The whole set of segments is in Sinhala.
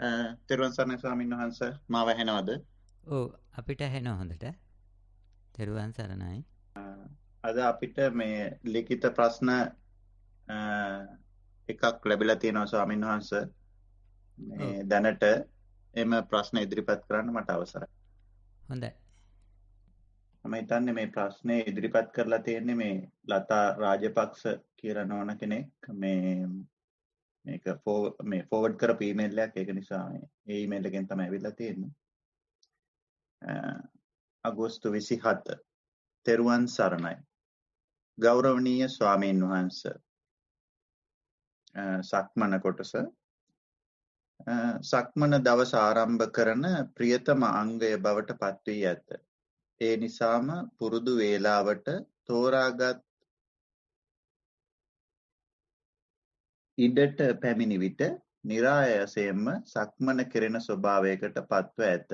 තෙරුවන් සරණයි ස්වාමීන් වහන්සේ මාව ඇහෙනවද? ඔව් අපිට ඇහෙනවා හොඳට. තෙරුවන් සරණයි. අද අපිට මේ ලිඛිත ප්‍රශ්න අ, එකක් ලැබිලා තියෙනවා ස්වාමීන් වහන්සේ. ඔව් මේ දැනට එම ප්‍රශ්න ඉදිරිපත් කරන්න මට අවසරයි. හොඳයි. මම හිතන්නේ මේ ප්‍රශ්නේ ඉදිරිපත් කරලා තියෙන්නේ මේ ලතා රාජපක්ෂ කියලා නෝන කෙනෙක්. මේක මේ ෆෝවර්ඩ් කරපු ඊමේල් එකක්. ඒක නිසා මේ ඊමේල් එකෙන් තමයි ඇවිල්ලා තියෙන්නේ. අගෝස්තු 27 තෙරුවන් සරණයි. ගෞරවනීය ස්වාමීන් වහන්ස සක්මන කොටස සක්මන දවස ආරම්භ කරන ප්‍රියතම අංගය බවට පත්වී ඇත. ඒ නිසාම පුරුදු වේලාවට තෝරාගත් ඉඩට පැමිණි විට નિરાයසයෙන්ම සක්මන කෙරෙන ස්වභාවයකට පත්ව ඇත.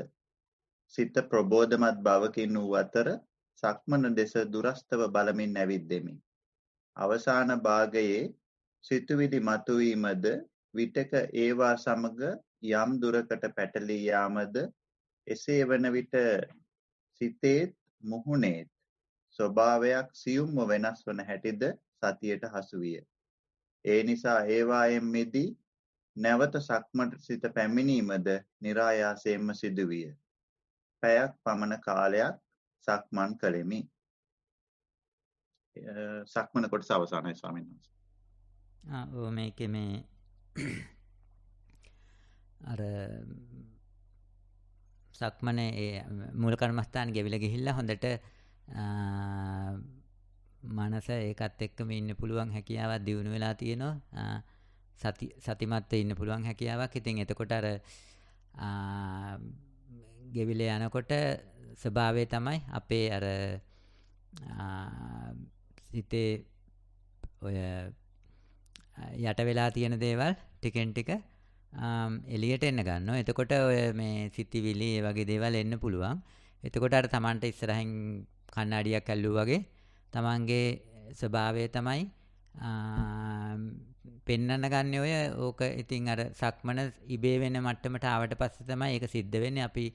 සිත ප්‍රබෝධමත් බවකින් වූ අතර සක්මන දෙස දුරස්තව බලමින් ඇවිද්දෙමි. අවසාන භාගයේ සිතුවිලි මතුවීමද විටක ඒවා සමග යම් දුරකට පැටලී යාමද එසේ වන විට සිතේත් මුහුණේත් ස්වභාවයක් සියුම්ව වෙනස් වන හැටිද සතියට හසු විය. ඒ නිසා ඒවායෙන් මිදී නැවත සක්මට සිත පැමිණීමද નિરાයාසයෙන්ම සිදුවිය. පැයක් පමණ කාලයක් සක්මන් කළෙමි. සක්මන කොටස අවසానයි ස්වාමීන් වහන්සේ. ඔව් මේකේ මේ අර සක්මනේ ඒ මූල කර්මස්ථාන ගෙවිලා ගිහිල්ලා හොඳට මනස ඒකත් එක්කම ඉන්න පුළුවන් හැකියාවක් දියුණු වෙලා තියෙනවා. සතිමත්ව ඉන්න පුළුවන් හැකියාවක්. ඉතින් එතකොට අර ගෙවිලා යනකොට ස්වභාවය තමයි අපේ අර සිතේ ඔය යට වෙලා තියෙන දේවල් ටිකෙන් ටික එළියට එන්න ගන්නවා. එතකොට ඔය මේ සිතිවිලි ඒ වගේ දේවල් එන්න පුළුවන්. එතකොට අර Tamanට ඉස්සරහින් කණ්ණාඩියක් ඇල්ලුවා වගේ Tamanගේ ස්වභාවය තමයි පෙන්වන්න ගන්න ඔය ඕක. ඉතින් අර සක්මන ඉබේ වෙන මට්ටමට ආවට පස්සේ තමයි ඒක සිද්ධ වෙන්නේ. අපි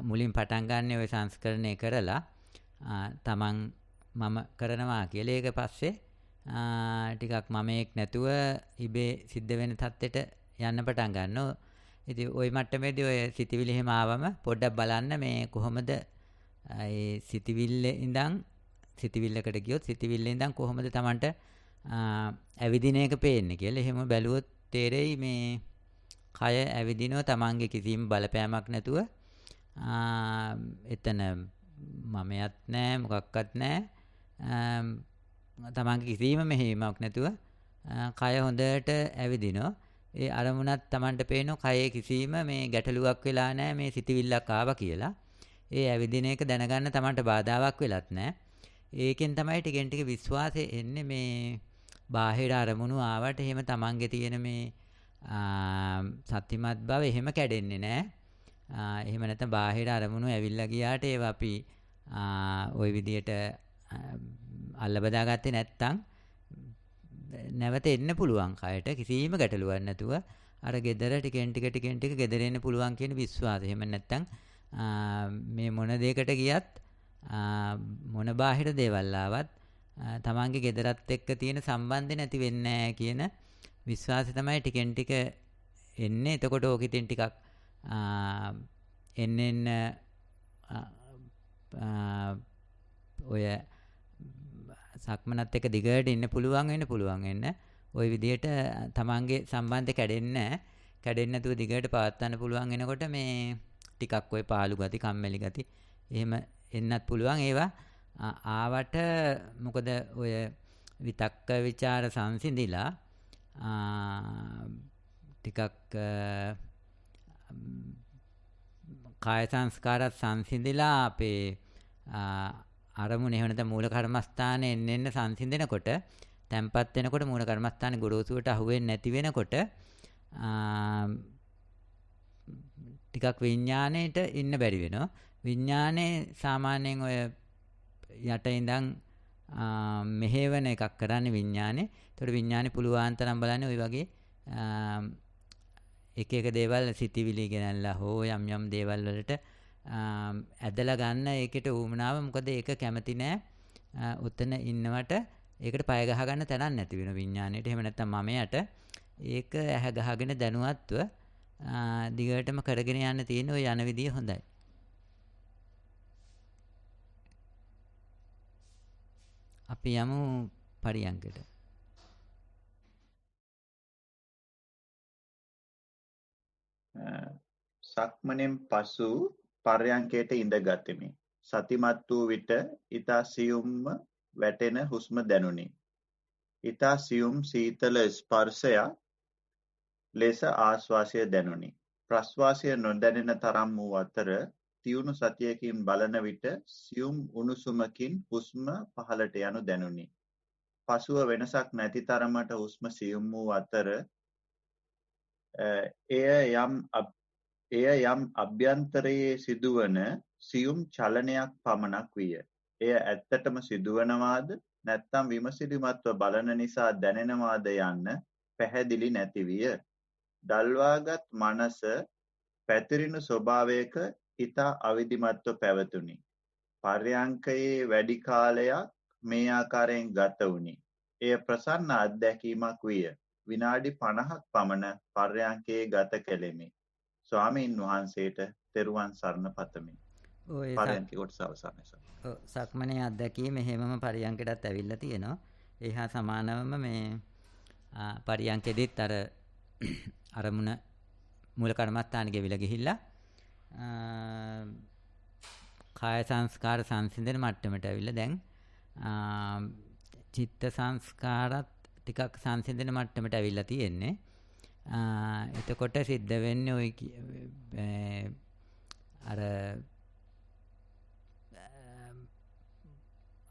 මුලින් පටන් ගන්න ඔය සංස්කරණය කරලා Taman මම කරනවා කියලා. ඒක පස්සේ ටිකක් මමෙක් නැතුව ඉබේ සිද්ධ වෙන තත්ත්වෙට යන්න පටන් ගන්නවා. ඉතින් ওই මට්ටමේදී ඔය සිතවිලි එහෙම ආවම පොඩ්ඩක් බලන්න මේ කොහොමද ඒ සිතවිල්ලකට ගියොත් සිතවිල්ලෙන් ඉඳන් කොහොමද Tamanට ඇවිදින එක පේන්නේ කියලා. එහෙම බැලුවොත් තේරෙයි මේ කය ඇවිදිනවා Tamanගේ කිසිම බලපෑමක් නැතුව. එතන මමයක් නැහැ මොකක්වත් නැහැ. Tamanගේ කිසිම මෙහෙයීමක් නැතුව කය හොඳට ඇවිදිනවා. ඒ අරමුණත් Tamanට පේනවා කයේ කිසිම මේ ගැටලුවක් වෙලා නැහැ මේ සිතවිල්ලක් ආවා කියලා. ඒ ඇවිදින එක දැනගන්න Tamanට බාධාවක් වෙලත් නැහැ. ඒකෙන් තමයි ටිකෙන් ටික විශ්වාසය එන්නේ මේ බාහිර අරමුණු ආවට එහෙම Tamanගේ තියෙන මේ සත්‍යමත් බව එහෙම කැඩෙන්නේ නැහැ. එහෙම නැත්නම් බාහිර අරමුණු ඇවිල්ලා ගියාට ඒවා අපි ওই විදියට අල්ල බදාගත්තේ නැත්නම් නැවත එන්න පුළුවන් කයට කිසිම ගැටලුවක් නැතුව අර gedara ටිකෙන් ටික gedara එන්න පුළුවන් කියන විශ්වාසය. එහෙම නැත්නම් මේ මොන දෙයකට ගියත් මොන බාහිර දේවල් ආවත් තමන්ගේ gedarat එක්ක තියෙන සම්බන්ධය නැති වෙන්නේ නැහැ කියන විශ්වාසය තමයි ටිකෙන් ටික එන්නේ. එතකොට ඕක ඉතින් ටිකක් එන්න ඔය සක්මනත් එක්ක දිගට ඉන්න පුළුවන් වෙන්න. ওই විදිහට තමන්ගේ සම්බන්ධය කැඩෙන්නේ නැතුව දිගට පවත්වන්න පුළුවන් වෙනකොට මේ ටිකක් ওই පාළු ගති, කම්මැලි ගති එහෙම එන්නත් පුළුවන්. ඒවා ආවට මොකද ඔය විතක්ක ਵਿਚාර සංසිඳිලා ටිකක් කාය සංස්කාරات සංසිඳිලා අපේ අරමුණ එහෙම නැත්නම් මූල කර්මස්ථානේ එන්න සංසිඳනකොට තැම්පත් වෙනකොට මූල කර්මස්ථානේ ගොරෝසුවට අහුවෙන්නේ නැති වෙනකොට ටිකක් විඥාණයට ඉන්න බැරි වෙනවා. විඥානේ සාමාන්‍යයෙන් ඔය යට ඉඳන් මෙහෙවන එකක් කරන්නේ විඥානේ. ඒතකොට විඥානේ පුළුවන් තරම් බලන්නේ ওই වගේ එක එක දේවල් සිතිවිලි ගෙනල්ලා හෝ යම් දේවල් වලට ඇදලා ගන්න ඒකට උවමනාව. මොකද ඒක කැමති නෑ උතන ඉන්නවට ඒකට පය ගහ ගන්න තැනක් නැති වෙන විඥාණයට. එහෙම නැත්නම් මමයට ඒක ඇහැ ගහගෙන දැනුවත්ව දිගටම කරගෙන යන්න තියෙන ඔය යන විදිය හොඳයි. අපි යමු පරියන්කට. සක්මණෙන් පසු පර්යංකයට ඉඳගතිමි. සතිමත් වූ විට ඊතා සියුම්ම වැටෙන හුස්ම දැනුනි. ඊතා සියුම් සීතල ස්පර්ශයක් ලෙස ආශ්වාසය දැනුනි. ප්‍රශ්වාසය නොදැනෙන තරම් වූ අතර තියුණු සතියකින් බලන විට සියුම් උණුසුමකින් හුස්ම පහළට යනු දැනුනි. පසුව වෙනසක් නැති තරමට හුස්ම සියුම් වූ අතර එය යම් අභ්‍යන්තරයේ සිදුවන සියුම් චලනයක් පමණක් විය. එය ඇත්තටම සිදුවනවාද නැත්නම් විමසිලිමත්ව බලන නිසා දැනෙනවාද යන්න පැහැදිලි නැති විය. දල්වාගත් මනස පැතිරෙන ස්වභාවයක ඊතා අවිධිමත්ව පැවතුණි. පර්යංකයේ වැඩි කාලයක් මේ ආකාරයෙන් ගත වුණි. එය ප්‍රසන්න අත්දැකීමක් විය. විනාඩි 50ක් පමණ පර්යංකයේ ගත කෙලෙමි. ස්වාමීන් වහන්සේට තෙරුවන් සරණ පතමි. ඔය පර්යංක කොටස අවසන්යි. සක්මනේ අත්දැකීම එහෙමම පරියන්කටත් ඇවිල්ලා තියෙනවා. ඒ හා සමානවම මේ පරියන්කෙදිත් අර අරමුණ මූල කර්මස්ථානෙ ගෙවිලා ගිහිල්ලා කාය සංස්කාර සංසිඳන මට්ටමට ඇවිල්ලා දැන් චිත්ත සංස්කාරත් ටිකක් සංසිඳන මට්ටමට ඇවිල්ලා තියෙන්නේ. එතකොට සිද්ධ වෙන්නේ ওই අර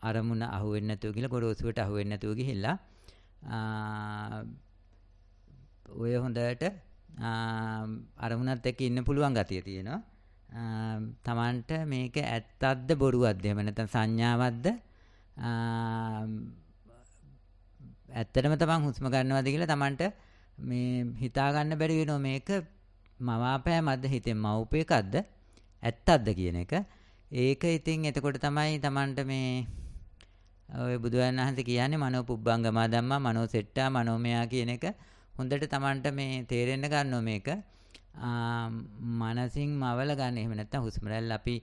අරමුණ අහුවෙන්නේ නැතුව කියලා ගොරෝසුවට අහුවෙන්නේ නැතුව ගිහිල්ලා ඔය හොඳට අරමුණත් එක්ක ඉන්න පුළුවන් ගතිය තියෙනවා. තමන්ට මේක ඇත්තක්ද බොරුවක්ද එහෙම නැත්නම් සංඥාවක්ද ඇත්තටම තමන් හුස්ම ගන්නවද කියලා තමන්ට මේ හිතා ගන්න බැරි වෙනවා. මේක මවාපෑමක්ද හිතෙන් මවුපේකක්ද ඇත්තක්ද කියන එක. ඒක ඉතින් එතකොට තමයි තමන්ට මේ ඔය බුදුන් වහන්සේ කියන්නේ මනෝ පුබ්බංගමා ධම්මා මනෝ සෙට්ටා මනෝමයා කියන එක හොඳට තමන්ට මේ තේරෙන්න ගන්නවා. මේක මනසින් මවල ගන්න. එහෙම නැත්නම් හුස්ම රැල්ල අපි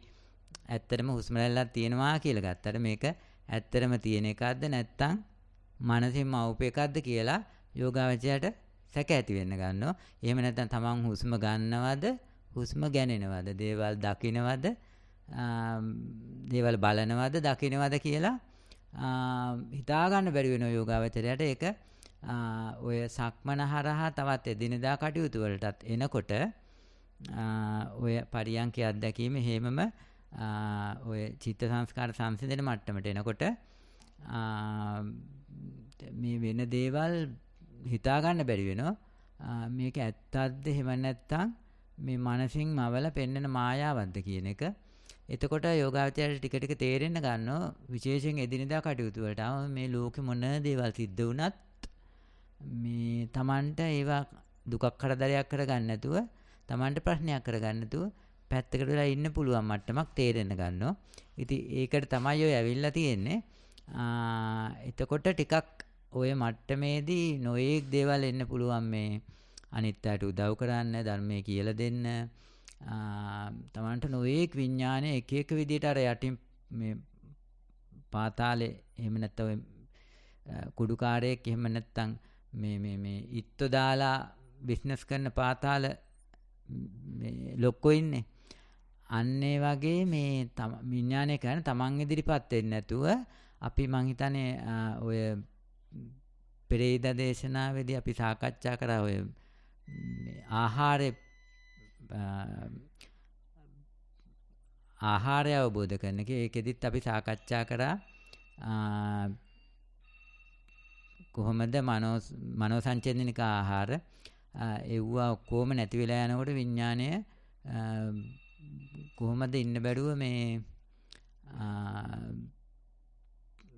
ඇත්තටම හුස්ම රැල්ලක් තියෙනවා කියලා ගත්තට මේක ඇත්තටම තියෙන එකක්ද නැත්නම් මනසින් මවුප එකක්ද කියලා යෝගාවචරයට සැක ඇති වෙන්න ගන්නවා. එහෙම නැත්නම් තමන් හුස්ම ගන්නවද හුස්ම ගැනෙනවද දේවල් දකින්නවද දේවල් බලනවද දකින්නවද කියලා හිතා ගන්න බැරි වෙන යෝගාවචරයට. ඒක ඔය සක්මන හරහා තවත් එදිනෙදා කටයුතු වලටත් එනකොට ඔය පරියන්ක අත්දැකීම හේමම ඔය චිත්ත සංස්කාර සංසිඳන මට්ටමට එනකොට මේ වෙන දේවල් හිතා ගන්න බැරි වෙනවා. මේක ඇත්තක්ද එහෙම නැත්නම් මේ මනසින් මවල පෙන්වන මායාවක්ද කියන එක. එතකොට යෝගාවචරයට ටික ටික තේරෙන්න ගන්නවා. විශේෂයෙන් එදිනෙදා කටයුතු වලට මේ ලෝකෙ මොන දේවල් සිද්ධ වුණත් මේ Tamanට ඒවා දුකක් කරදරයක් කරගන්න නැතුව Tamanට ප්‍රශ්නයක් කරගන්න නැතුව පැත්තකට වෙලා ඉන්න පුළුවන් මට්ටමක් තේරෙන්න ගන්නවා. ඉතින් ඒකට තමයි ඔය ඇවිල්ලා තියෙන්නේ. එතකොට ටිකක් ඔය මට්ටමේදී නොයේක් දේවල් එන්න පුළුවන්. මේ අනිත්‍යයට උදව් කරන්න ධර්මයේ කියලා දෙන්න Tamanට නොයේක් විඥානයේ එක එක විදිහට අර යටින් මේ පාතාලේ එහෙම නැත්නම් කුඩුකාරයෙක් එහෙම නැත්නම් මේ ඉත්තු දාලා බිස්නස් කරන පාතාල මේ ලොක්කෝ ඉන්නේ. අන්න ඒ වගේ මේ විඥානය කරන තමන් ඉදිරිපත් වෙන්නේ නැතුව අපි මං හිතන්නේ ඔය පෙරේද දේශනාවේදී අපි සාකච්ඡා කරා ඔය ආහාරය අවබෝධ කරන එක. ඒකෙදිත් අපි සාකච්ඡා කරා කොහොමද මනෝ සංචේතනික ආහාර එව්වා ඔක්කොම නැති වෙලා යනකොට විඥාණය කොහොමද ඉන්න බැරුව මේ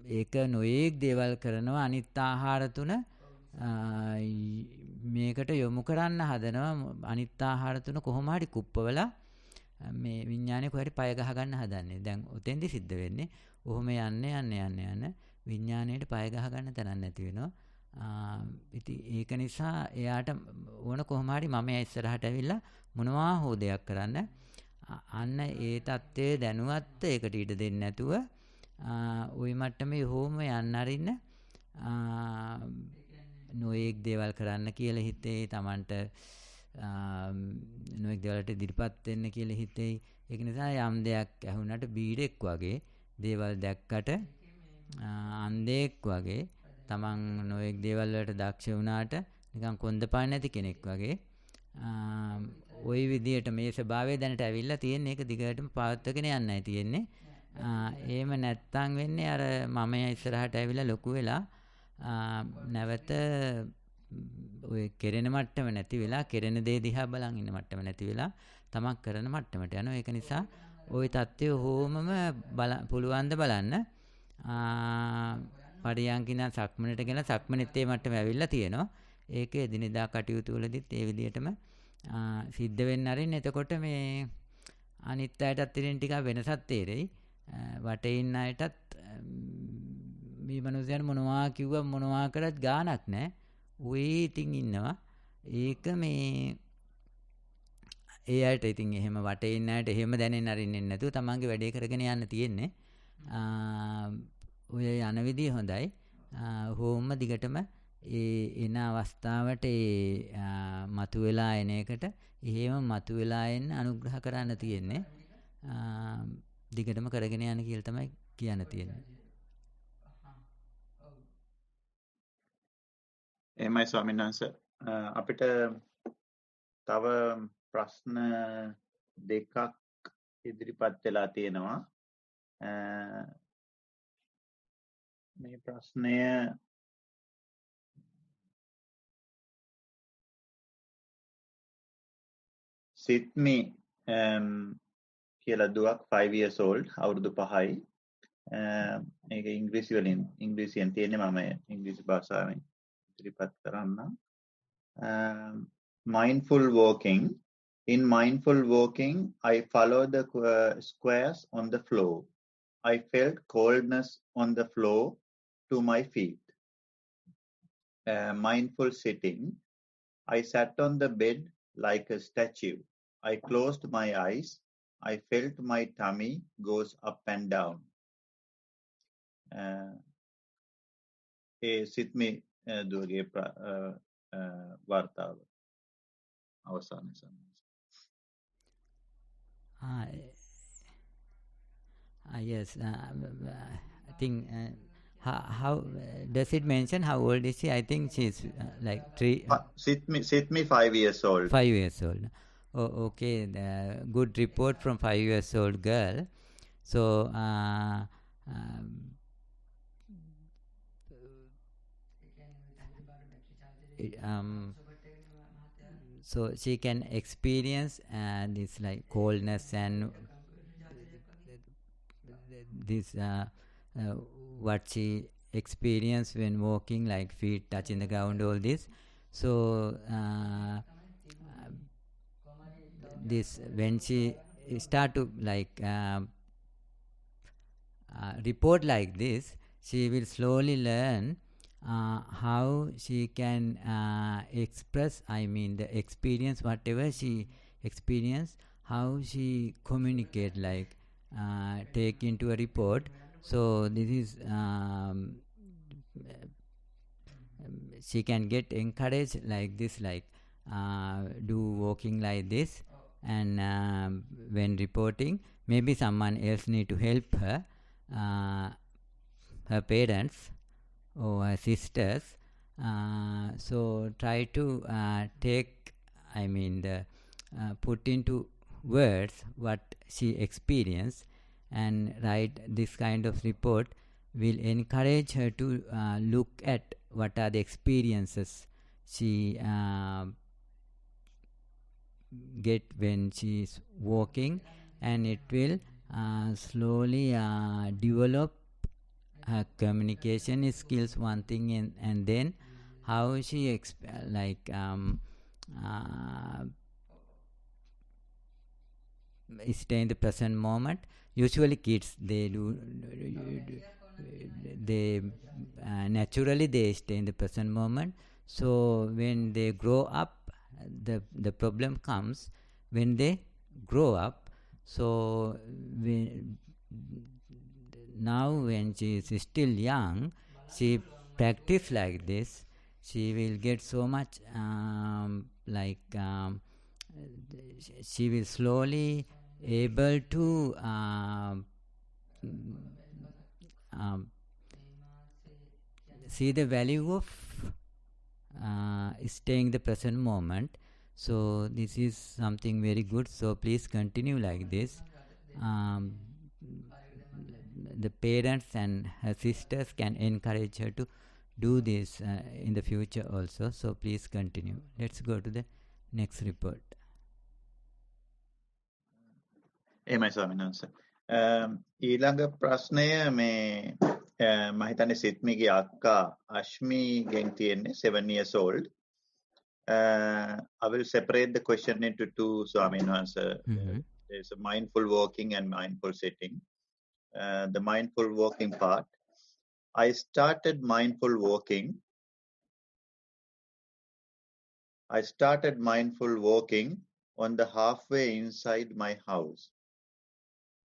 ඒක නොයේක් දේවල් කරනවා. අනිත් ආහාර තුන මේකට යොමු කරන්න හදනවා අනිත් ආහාර තුන කොහොම හරි කුප්පවලා මේ විඥානේ කොහරි පය ගහ ගන්න හදන්නේ. දැන් උතෙන්දි සිද්ධ වෙන්නේ ඔහොම යන්න විඥාණයට පය ගහ ගන්න තරක් නැති වෙනවා. ඉතින් ඒක නිසා එයාට ඕන කොහොම හරි මම ඉස්සරහට ඇවිල්ලා මොනවා හෝ දෙයක් කරන්න. අන්න ඒ தත්ත්වය දැනුවත් ඒකට ඉඩ දෙන්නේ නැතුව ওই මට්ටමේ හෝම යන්න අරින්න නොඑක් දේවල් කරන්න කියලා හිතේ Tamanට නොඑක් දේවල්ට ඉදිරිපත් වෙන්න කියලා හිතේ. ඒක නිසා යම් දෙයක් ඇහුණට බීඩෙක් වගේ දේවල් දැක්කට අන්ධෙක් වගේ Taman නොඑක් දේවල් වලට දක්ෂ වුණාට නිකන් කොන්දපාන නැති කෙනෙක් වගේ ওই විදියට මේ ස්වභාවය දැනට ඇවිල්ලා තියෙන එක දිගටම පවත්වාගෙන යන්නයි තියෙන්නේ. එහෙම නැත්තම් වෙන්නේ අර මම ඉස්සරහට ඇවිල්ලා ලොකු වෙලා නැවත ඔය කෙරෙන මට්ටම නැති වෙලා කෙරෙන දේ දිහා බලන් ඉන්න මට්ටම නැති වෙලා තමක් කරන මට්ටමට යනවා. ඒක නිසා ওই தත්ත්වය හෝමම පුළුවන් ද බලන්න. පරියන්කින සක්මනට ගෙන සක්මනෙත් ඒ මට්ටම ඇවිල්ලා තියෙනවා. ඒක එදිනෙදා කටයුතු වලදීත් ඒ විදිහටම සිද්ධ වෙන්න ආරින්න. එතකොට මේ අනිත් අයටත් ඉතින් ටිකක් වෙනසක් තේරෙයි. වටේ ඉන්න අයටත් මේ මනුස්සයන් මොනවා කිව්ව මොනවා කරත් ගාණක් නැහැ. ඔය ඉතින් ඉන්නවා. ඒක මේ ඒ අයට ඉතින් එහෙම වටේ ඉන්න අයට එහෙම දැනෙන්න අරින්නේ නැතුව තමන්ගේ වැඩේ කරගෙන යන්න තියෙන්නේ. ඔය යන විදිය හොඳයි. හෝම දිගටම ඒ එන අවස්ථාවට ඒ මතුවෙලා එන එකට එහෙම මතුවෙලා එන්න අනුග්‍රහ කරන්න තියෙන්නේ. දිගටම කරගෙන යන්න කියලා තමයි කියන්න තියෙන්නේ. එහෙමයි ස්වාමීන් වහන්සේ. අපිට තව ප්‍රශ්න දෙකක් ඉදිරිපත් වෙලා තියෙනවා. මේ ප්‍රශ්නය සිත්මි කියලා දුවක් 5 years old අවුරුදු 5යි. මේක ඉංග්‍රීසියෙන් තියෙන්නේ මම ඉංග්‍රීසි භාෂාවෙන් ඉදිරිපත් කරන්නම්. Mindful walking. In mindful walking, I follow the squares on the floor. I felt coldness on the floor to my feet. Mindful sitting. I sat on the bed like a statue. I closed my eyes. I felt my tummy goes up and down. සිත්මි දුවගේ වර්තාව අවසානයේ සම්මත. Yes, I think how does it mention how old is she? I think she's like 3. Sitmi 5 years old. 5 years old. Oh, okay. Good report from 5 years old girl. So so she can experience this like coldness and this what she experienced when walking, like feet touching the ground, all this. So this when she start to like report like this, she will slowly learn how she can express, I mean the experience, whatever she experience, how she communicate, like take into a report. So this is she can get encouraged like this, like do walking like this, and when reporting, maybe someone else need to help her, her parents or her sisters. So try to take, I mean the put into words what she experienced, and write this kind of report will encourage her to look at what are the experiences she get when she is walking, and it will slowly develop her communication skills, one thing, and then how she stay in the present moment. Usually kids, they naturally they stay in the present moment. So when they grow up, the problem comes when they grow up. So now when she is still young, she practice like this, she will get so much she will slowly able to see the value of staying the present moment. So this is something very good, so please continue like this. The parents and her sisters can encourage her to do this in the future also, so please continue. Let's go to the next report. එහෙමයි ස්වාමීන් වහන්සේ. ඊළඟ ප්‍රශ්නය මේ මම හිතන්නේ සිත්මිගේ අක්කා අශ්මිගෙන් තියෙන්නේ 7 years old. I will separate the question into two, ස්වාමීන් වහන්සේ. There's a mindful walking and mindful sitting. The mindful walking part. I started mindful walking on the halfway inside my house.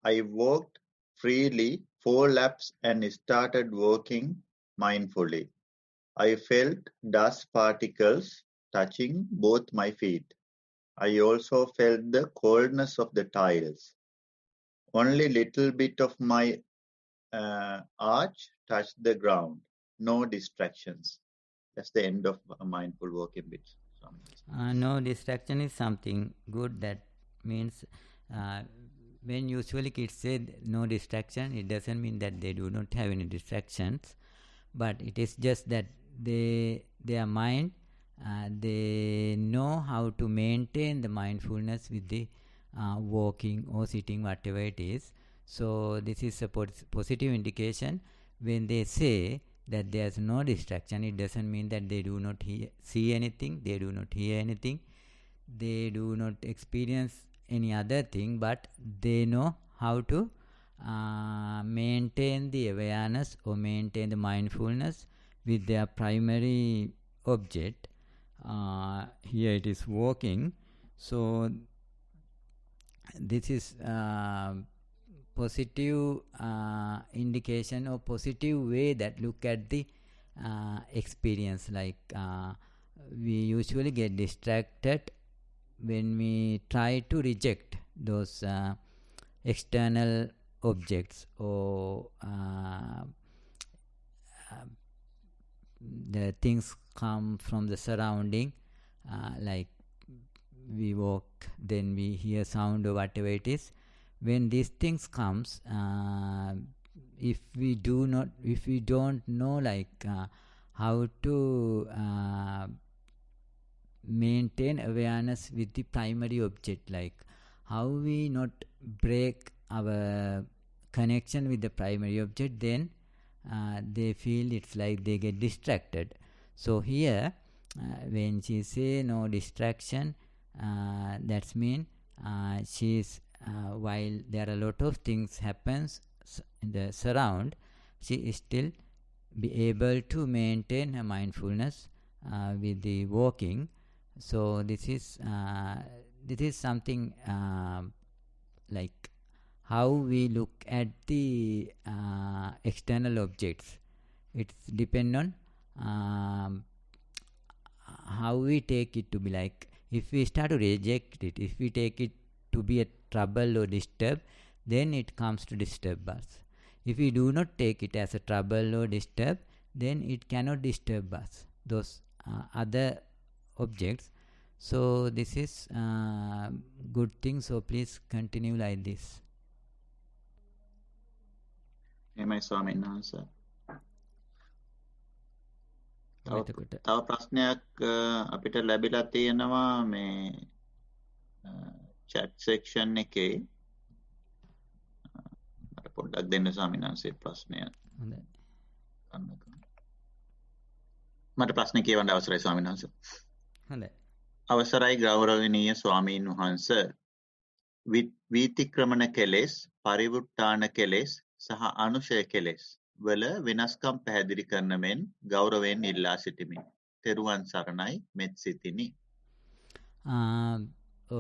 I walked freely 4 laps and started walking mindfully. I felt dust particles touching both my feet. I also felt the coldness of the tiles. Only little bit of my arch touched the ground. No distractions. That's the end of a mindful walking bit. No distraction is something good. That means when usually kids say no distraction, it doesn't mean that they do not have any distractions, but it is just that their mind, they know how to maintain the mindfulness with the walking or sitting, whatever it is. So this is a positive indication. When they say that there's no distraction, it doesn't mean that they do not see anything, they do not hear anything, they do not experience any other thing, but they know how to maintain the awareness or maintain the mindfulness with their primary object. Here it is walking. So this is positive indication or positive way that look at the experience. We usually get distracted when we try to reject those external objects or the things come from the surrounding, like we walk, then we hear sound or whatever it is. When these things comes, if we don't know how to maintain awareness with the primary object, like how we not break our connection with the primary object, then they feel it's like they get distracted. So here when she say no distraction, that's mean she's while there are a lot of things happens in the surround, she is still be able to maintain her mindfulness with the walking. So this is something like how we look at the external objects. It's depend on how we take it to be. Like if we start to reject it, if we take it to be a trouble or disturb, then it comes to disturb us. If we do not take it as a trouble or disturb, then it cannot disturb us, those other objects. So this is good thing, so please continue like this. එහෙමයි ස්වාමීන් වහන්සේ. තව ප්‍රශ්නයක් අපිට ලැබිලා තියෙනවා මේ chat section එකේ. මට පොඩ්ඩක් දෙන්න ස්වාමීන් වහන්සේ ප්‍රශ්නය. මට ප්‍රශ්න කියවන්න අවසරයි ස්වාමීන් වහන්සේ. හොඳයි. අවසරයි ගෞරවනීය ස්වාමීන් වහන්ස. වීතික්‍රමණ කෙලෙස්, පරිවුට්ටාන කෙලෙස් සහ අනුශය කෙලෙස් වල වෙනස්කම් පැහැදිලි කරන මෙන් ගෞරවයෙන් ඉල්ලා සිටිමි. තෙරුවන් සරණයි මෙත් සිතිනි.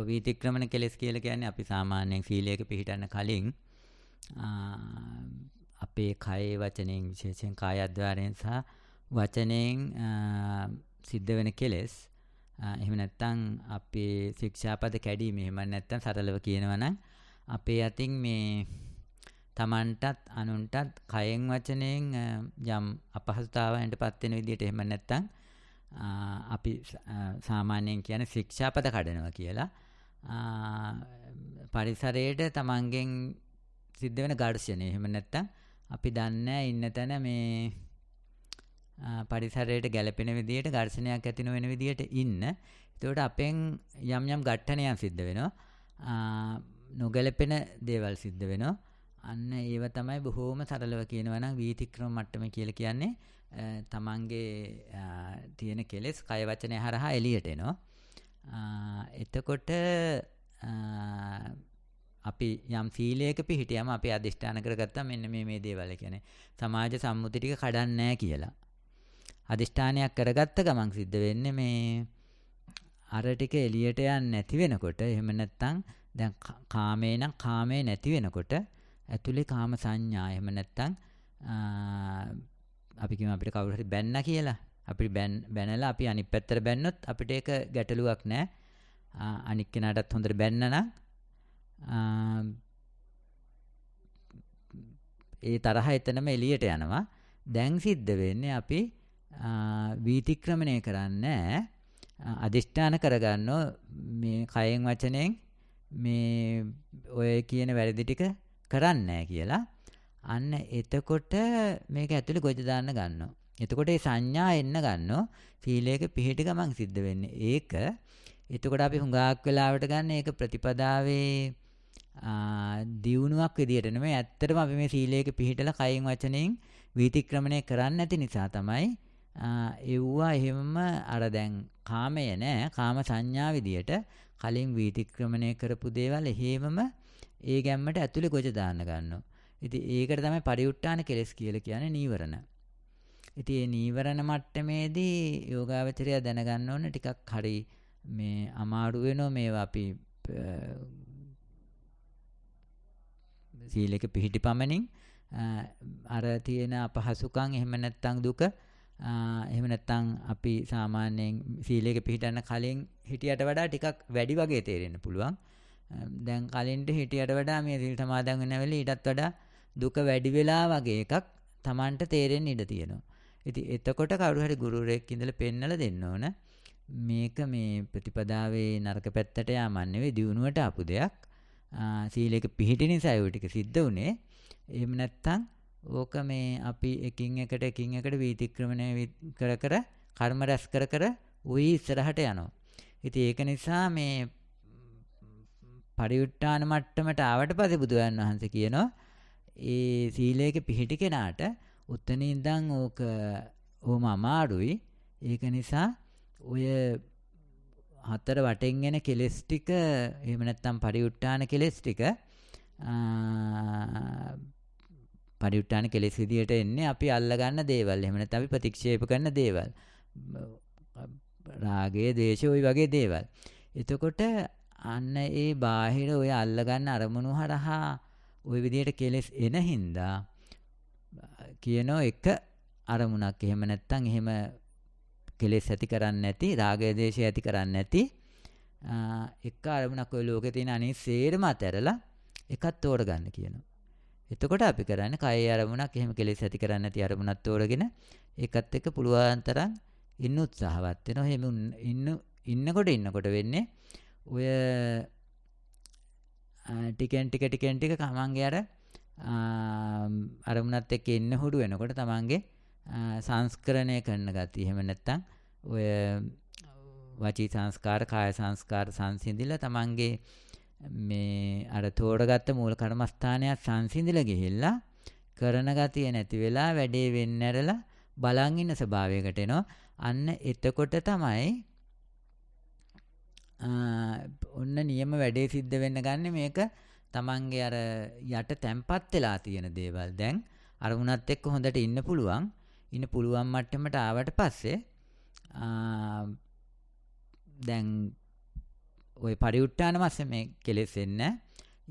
වීතික්‍රමණ කෙලෙස් කියලා කියන්නේ අපි සාමාන්‍යයෙන් සීලයක පිළිටන්න කලින් අපේ කයේ වචනෙන් විශේෂයෙන් කායද්්වාරයෙන් සහ වචනයෙන් සිද්ධ වෙන කෙලෙස් එහෙම නැත්නම් අපේ ශික්ෂාපද කැඩීම එහෙම නැත්නම් සරලව කියනවා නම් අපේ අතින් මේ තමන්ටත් අනුන්ටත් කයෙන් වචනයෙන් යම් අපහසුතාවයන්ටපත් වෙන විදිහට එහෙම නැත්නම් අපි සාමාන්‍යයෙන් කියන්නේ ශික්ෂාපද කඩනවා කියලා පරිසරයේට තමන්ගෙන් සිද්ධ වෙන ඝර්ෂණය එහෙම නැත්නම් අපි දන්නේ ඉන්න තැන මේ පරිසරයට ගැළපෙන විදිහට ඝර්ෂණයක් ඇති නොවන විදිහට ඉන්න. ඒකට අපෙන් යම් යම් ඝට්ටනයන් සිද්ධ වෙනවා. නොගැළපෙන දේවල් සිද්ධ වෙනවා. අන්න ඒව තමයි බොහෝම සරලව කියනවා නම් වීතික්‍රම මට්ටම කියලා කියන්නේ තමන්ගේ තියෙන කෙලෙස් කය වචනය හරහා එළියට එනවා. එතකොට අපි යම් සීලයක පිහිටියම අපි අදිෂ්ඨාන කරගත්තා මෙන්න මේ දේවල් කියන්නේ සමාජ සම්මුති ටික කඩන්නේ නැහැ කියලා. අදිෂ්ඨානයක් කරගත්ත ගමන් සිද්ධ වෙන්නේ මේ අර ටික එළියට යන්නේ නැති වෙනකොට එහෙම නැත්නම් දැන් කාමේ නම් කාමේ නැති වෙනකොට ඇතුලේ කාම සංඥා එහෙම නැත්නම් අපි කියමු අපිට කවුරු හරි බැන්නා කියලා. අපි බැනලා අපි අනිත් පැත්තට බැන්නොත් අපිට ඒක ගැටලුවක් නැහැ. අනික් කෙනාටත් හොඳට බැන්න නම් ඒ තරහ එතනම එළියට යනවා. දැන් සිද්ධ වෙන්නේ අපි වීතික්‍රමණය කරන්නේ අදිෂ්ඨාන කරගන්නෝ මේ කයෙන් වචනෙන් මේ ඔය කියන වැරදි ටික කරන්නේ කියලා. අන්න එතකොට මේක ඇතුලේ ගොජ දාන්න ගන්නවා. එතකොට ඒ සංඥා එන්න ගන්නවා. සීලයක පිහිටි ගමන් සිද්ධ වෙන්නේ ඒක. එතකොට අපි හුඟක් වෙලාවට ගන්න ඒක ප්‍රතිපදාවේ දියුණුවක් විදියට නෙමෙයි. ඇත්තටම අපි මේ සීලයක පිහිටලා කයින් වචනෙන් වීතික්‍රමණය කරන්නේ නැති නිසා තමයි එව්වා එහෙමම අර දැන් කාමය නෑ කාම සංඥා විදියට කලින් වීතික්‍රමණය කරපු දේවල් එහෙමම ඒ ගැම්මට ඇතුලේ ගොජ දාන්න ගන්නවා. ඉතින් ඒකට තමයි පරිඋට්ටාන කෙලස් කියලා කියන්නේ නීවරණ. ඉතින් මේ නීවරණ මට්ටමේදී යෝගාවචරය දැනගන්න ඕන ටිකක් හරි මේ අමාරු වෙනවා මේවා අපි සීලයක පිහිටි පමණින් අර තියෙන අපහසුකම් එහෙම නැත්නම් දුක එහෙම නැත්නම් අපි සාමාන්‍යයෙන් සීලයක පිහිටන්න කලින් හිටියට වඩා ටිකක් වැඩි වගේ තේරෙන්න පුළුවන්. දැන් කලින්ට හිටියට වඩා මේ සීල් සමාදන් වෙන වෙලේ ඊටත් වඩා දුක වැඩි වෙලා වගේ එකක් Tamanට තේරෙන්න ඉඩ තියෙනවා. ඉතින් එතකොට කවුරු හරි ගුරුවරයෙක් ඉඳලා පෙන්නලා දෙන්න ඕන. මේක මේ ප්‍රතිපදාවේ නරක පැත්තට යaman නෙවෙයි දියුණුවට ආපු දෙයක්. සීලයක පිහිටි නිසා ඒ ටික සිද්ධ වුණේ. එහෙම නැත්නම් ඕක මේ අපි එකින් එකට වීතික්‍රමණය කර කර්ම රැස් කර උයි ඉස්සරහට යනවා. ඉතින් ඒක නිසා මේ පරිඋට්ටාන මට්ටමට ආවට පස්සේ බුදුන් වහන්සේ කියනවා ඒ සීලයක පිහිටි කෙනාට උත්තනින් ඉඳන් ඕක ඕම අමාරුයි. ඒක නිසා ඔය හතර වටෙන් එන කෙලස් ටික එහෙම නැත්නම් පරිඋට්ටාන කෙලස් ටික පරිඋට්ටාන කෙලෙස් විදියට එන්නේ අපි අල්ලගන්න දේවල්. එහෙම නැත්නම් අපි ප්‍රතික්ෂේප කරන දේවල්. රාගය, දේශය ওই වගේ දේවල්. එතකොට අන්න ඒ බාහිර ඔය අල්ලගන්න අරමුණු හරහා ওই විදියට කෙලෙස් එන හින්දා කියනෝ එක අරමුණක් එහෙම නැත්නම් එහෙම කෙලෙස් ඇති කරන්නේ නැති, රාගය, දේශය ඇති කරන්නේ නැති එක අරමුණක් ඔය ලෝකේ තියෙන අනිත් සේරම අතහැරලා එකක් තෝරගන්න කියනවා. එතකොට අපි කරන්නේ කයේ අරමුණක් එහෙම කෙලෙස් ඇති කරන්නේ නැති අරමුණක් තෝරගෙන ඒකත් එක්ක පුළුවන් තරම් ඉන්න උත්සාහවත් වෙනවා. එහෙම ඉන්නකොට වෙන්නේ ඔය ටිකෙන් ටික තමන්ගේ අර අරමුණත් එක්ක ඉන්න හුරු වෙනකොට තමන්ගේ සංස්කරණය කරන ගතිය. එහෙම නැත්නම් ඔය වචී සංස්කාර, කාය සංස්කාර සංසිඳිලා තමන්ගේ මේ අර තෝරගත්ත මූල කර්මස්ථානයක් සංසිඳිලා ගිහිල්ලා කරන ගතිය නැති වෙලා වැඩේ වෙන්න ඇරලා බලන් ඉන්න ස්වභාවයකට එනවා. අන්න එතකොට තමයි ඔන්න නියම වැඩේ සිද්ධ වෙන්න ගන්න මේක තමන්ගේ අර යට තැම්පත් වෙලා තියෙන දේවල් දැන් අරමුණත් එක්ක හොඳට ඉන්න පුළුවන් මට්ටමට ආවට පස්සේ දැන් ওই පරිඋත්ථාන වශයෙන් මේ කෙලෙස් එන්නේ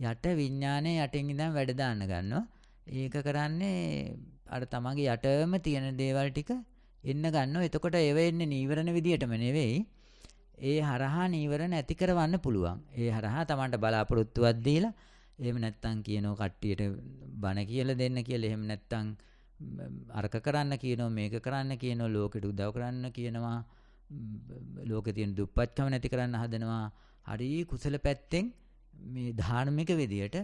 යට විඥානයේ යටින් ඉඳන් වැඩ දාන්න ගන්නවා. ඒක කරන්නේ අර තමන්ගේ යටම තියෙන දේවල් ටික එන්න ගන්නවා. එතකොට ඒව එන්නේ නීවරණ විදියටම නෙවෙයි. ඒ හරහා නීවරණ ඇති කරවන්න පුළුවන්. ඒ හරහා තමන්ට බලාපොරොත්තුවක් දීලා එහෙම නැත්තම් කියනවා කට්ටියට බණ කියලා දෙන්න කියලා. එහෙම නැත්තම් අරක කරන්න කියනවා මේක කරන්න කියනවා ලෝකෙට උදව් කරන්න කියනවා. ලෝකේ තියෙන දුප්පත්කම නැති කරන්න හදනවා. හරි කුසල පැත්තෙන් මේ ධාර්මික විදියට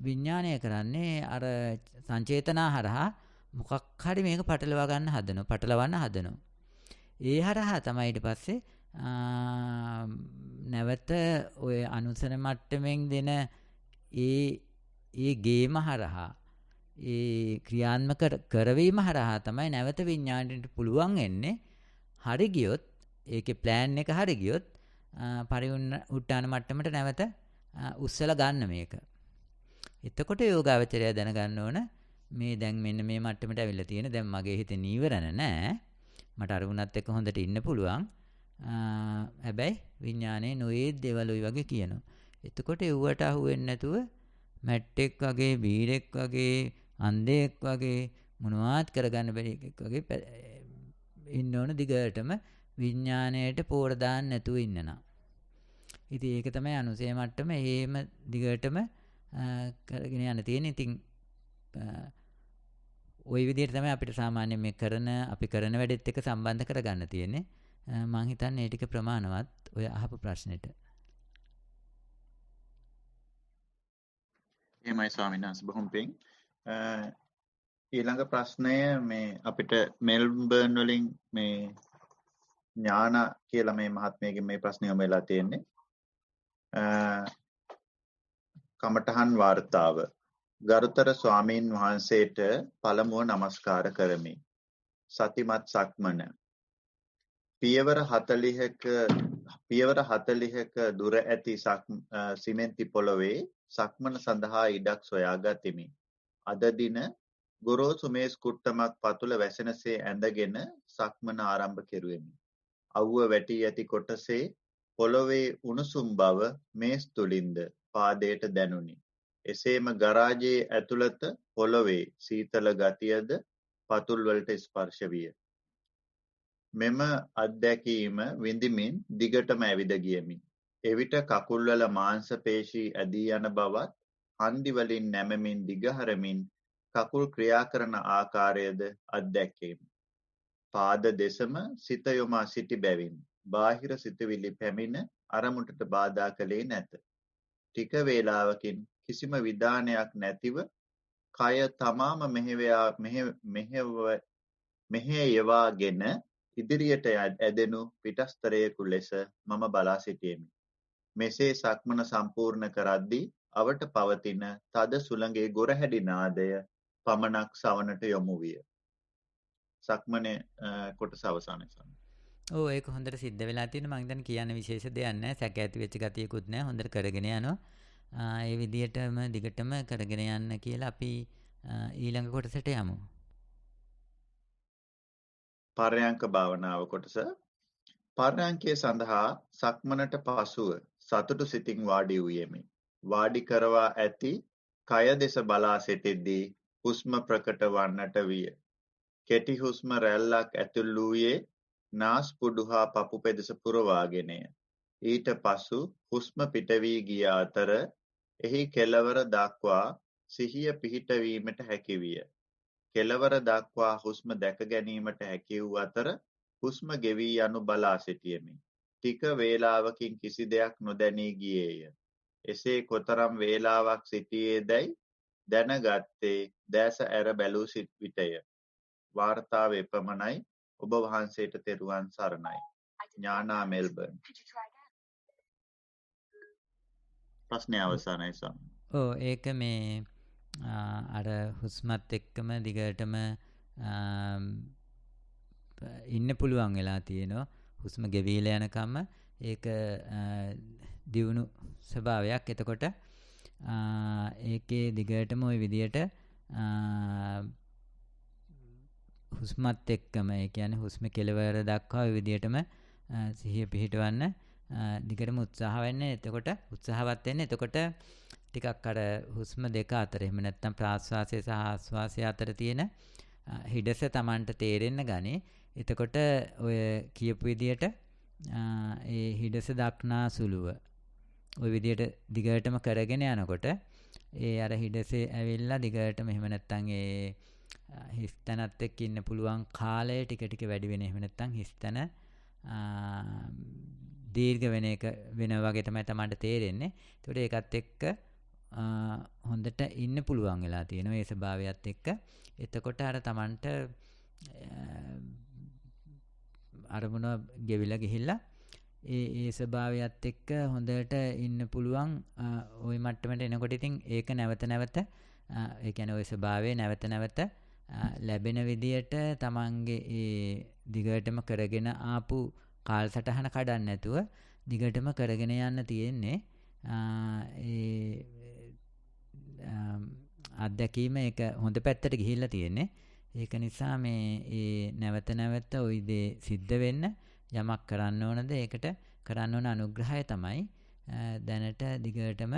විඥානය කරන්නේ අර සංචේතනා හරහා මොකක් හරි මේක පටලවන්න හදනවා. ඒ හරහා තමයි ඊට පස්සේ නැවත ඔය අනුසන මට්ටමින් දෙන ඒ ගේම හරහා ඒ ක්‍රියාත්මක කරවීම හරහා තමයි නැවත විඥාණයට පුළුවන් වෙන්නේ. හරි ගියොත් ඒකේ ප්ලෑන් එක හරි ගියොත් පරිඋත්ථාන මට්ටමට නැවත උස්සලා ගන්න මේක. එතකොට යෝගාවචරය දැනගන්න ඕන මේ දැන් මෙන්න මේ මට්ටමට ඇවිල්ලා තියෙන. දැන් මගේ හිතේ නීවරණ නැහැ. මට අරමුණත් එක්ක හොඳට ඉන්න පුළුවන්. හැබැයි විඥානයේ නොයේ දේවල් ඔය වගේ කියනවා. එතකොට එව්වට අහු වෙන්නේ නැතුව මැට්ටෙක් වගේ, බීරෙක් වගේ, අන්ධයෙක් වගේ මොනවත් කරගන්න බැරි එකෙක් වගේ ඉන්න ඕන දිගටම විඥාණයට පෝර දාන්න නැතුව ඉන්නනා. ඉතින් ඒක තමයි අනුසය මට්ටම. එහෙම දිගටම කරගෙන යන්න තියෙන්නේ. ඉතින් ওই විදිහට තමයි අපිට සාමාන්‍යයෙන් මේ අපි කරන වැඩෙත් එක්ක සම්බන්ධ කරගන්න තියෙන්නේ. මම හිතන්නේ ඒ ටික ප්‍රමාණවත් ඔය අහපු ප්‍රශ්නෙට. එහෙමයි ස්වාමීන් වහන්සේ බොහොම පිං. ඊළඟ ප්‍රශ්නය මේ අපිට මෙල්බර්න් වලින් මේ ඥාන කියලා මේ මහත්මයාගේ මේ ප්‍රශ්නය යොමු වෙලා තියෙන්නේ. කමඨහන් වාර්තාව. ගරුතර ස්වාමීන් වහන්සේට පළමුව නමස්කාර කරමි. සතිමත් සක්මන. පියවර 40ක දුර ඇති සිමෙන්ති පොළොවේ සක්මන සඳහා ඉඩක් සොයා ගතිමි. අද දින ගොරෝසු මේස් කුට්ටමක් පතුල වැසෙනසේ ඇඳගෙන සක්මන ආරම්භ කෙරුවෙමි. අවුව වැටි ඇති කොටසේ පොළොවේ උණුසුම් බව මේස් තුලින්ද පාදයට දැනුනි. එසේම ගරාජයේ ඇතුළත පොළොවේ සීතල ගතියද පතුල් වලට ස්පර්ශ විය. මෙම අත්දැකීම විඳිමින් දිගටම ඇවිද ගියමි. එවිට කකුල්වල මාංශ පේශී ඇදී යන බවත්, හන්දි වලින් නැමෙමින් දිගහරමින් කකුල් ක්‍රියා කරන ආකාරයද අත්දැකීමි. පාද දෙසම සිත යොමා සිටි බැවින් බාහිර සිතුවිලි පැමිණ අරමුණට බාධා කළේ නැත. ටික වේලාවකින් කිසිම විධානයක් නැතිව කය තමාම මෙහෙයවාගෙන ඉදිරියට ඇදෙනු පිටස්තරයෙකු ලෙස මම බලා සිටියෙමි. මෙසේ සක්මන සම්පූර්ණ කරද්දී අවට පවතින තද සුළඟේ ගොරහැඩි නාදය පමණක් සවනට යොමු විය. සක්මනේ කොටස අවසානයේ සම. ඔව් ඒක හොඳට සිද්ධ වෙලා තියෙන. මම දැන් කියන්න විශේෂ දෙයක් නැහැ. සැක ඇති වෙච්ච ගතියකුත් නැහැ. හොඳට කරගෙන යනවා. ඒ විදිහටම දිගටම කරගෙන යන්න කියලා අපි ඊළඟ කොටසට යමු. පර්යංක භාවනාව කොටස. පර්යංකයේ සඳහා සක්මනට පසුව සතුටු සිතින් වාඩි වූයෙමි. වාඩි කරවා ඇති කය දෙස බලා සිටිද්දී හුස්ම ප්‍රකට වන්නට විය. කෙටි හුස්ම රැල්ලක් ඇතුල් වූයේ නාස්පුඩු හා පපු පෙදෙස පුරවාගෙනය. ඊට පසු හුස්ම පිට වී ගිය අතර එහි කෙළවර දක්වා සිහිය පිහිටවීමට හැකි විය. කෙළවර දක්වා හුස්ම දැක ගැනීමට හැකි වූ අතර හුස්ම ගෙවී යනු බලා සිටියෙමි. ටික වේලාවකින් කිසි දෙයක් නොදැනී ගියේය. එසේ කොතරම් වේලාවක් සිටියේදැයි දැනගත්තේ දැස ඇර බැලූ විටය. වාර්තාව එපමණයි. ඔබ වහන්සේට තෙරුවන් සරණයි. ඥානා මෙල්බර්න්. ප්‍රශ්නය අවසానයි ස්වාමී. ඔව් ඒක මේ අර හුස්මත් එක්කම දිගටම ඉන්න පුළුවන් වෙලා තියෙනවා. හුස්ම ගෙවිලා යනකම් ඒක දියුණු ස්වභාවයක්. එතකොට ඒකේ දිගටම ওই විදියට හුස්මත් එක්කම ඒ කියන්නේ හුස්ම කෙලවර දක්වා ওই විදියටම සිහිය පිහිටවන්න දිගටම උත්සාහ වෙන්න. එතකොට උත්සාහවත් වෙන්න. එතකොට ටිකක් අර හුස්ම දෙක අතර එහෙම නැත්නම් ප්‍රාශ්වාසය සහ ආශ්වාසය අතර තියෙන හිඩස Tamanට තේරෙන්න ගනි. එතකොට ඔය කියපු විදියට ඒ හිඩස දක්නා සුළුව ওই විදියට දිගටම කරගෙන යනකොට ඒ අර හිඩසේ ඇවිල්ලා දිගටම එහෙම නැත්නම් ඒ හිස්තනත් එක්ක ඉන්න පුළුවන් කාලය ටික ටික වැඩි වෙන. එහෙම නැත්නම් හිස්තන දීර්ඝ වෙන එක වෙන වගේ තමයි Tamanට තේරෙන්නේ. ඒකට ඒකත් එක්ක හොඳට ඉන්න පුළුවන් වෙලා තියෙනවා ඒ ස්වභාවයත් එක්ක. එතකොට අර Tamanට අරමුණ ගෙවිලා ගිහිල්ලා ඒ ස්වභාවයත් එක්ක හොඳට ඉන්න පුළුවන් ওই මට්ටමට එනකොට ඉතින් ඒක නැවත නැවත ඒ කියන්නේ ওই ස්වභාවය නැවත නැවත ලැබෙන විදියට Tamanගේ ඒ දිගටම කරගෙන ආපු කාලසටහන කඩන්න නැතුව දිගටම කරගෙන යන්න තියෙන්නේ. ඒ අත්දැකීම ඒක හොඳ පැත්තට ගිහිල්ලා තියෙන්නේ. ඒක නිසා මේ ඒ නැවත නැවත ওই දේ සිද්ධ වෙන්න යමක් කරන්න ඕනද ඒකට කරන්න ඕන අනුග්‍රහය තමයි දැනට දිගටම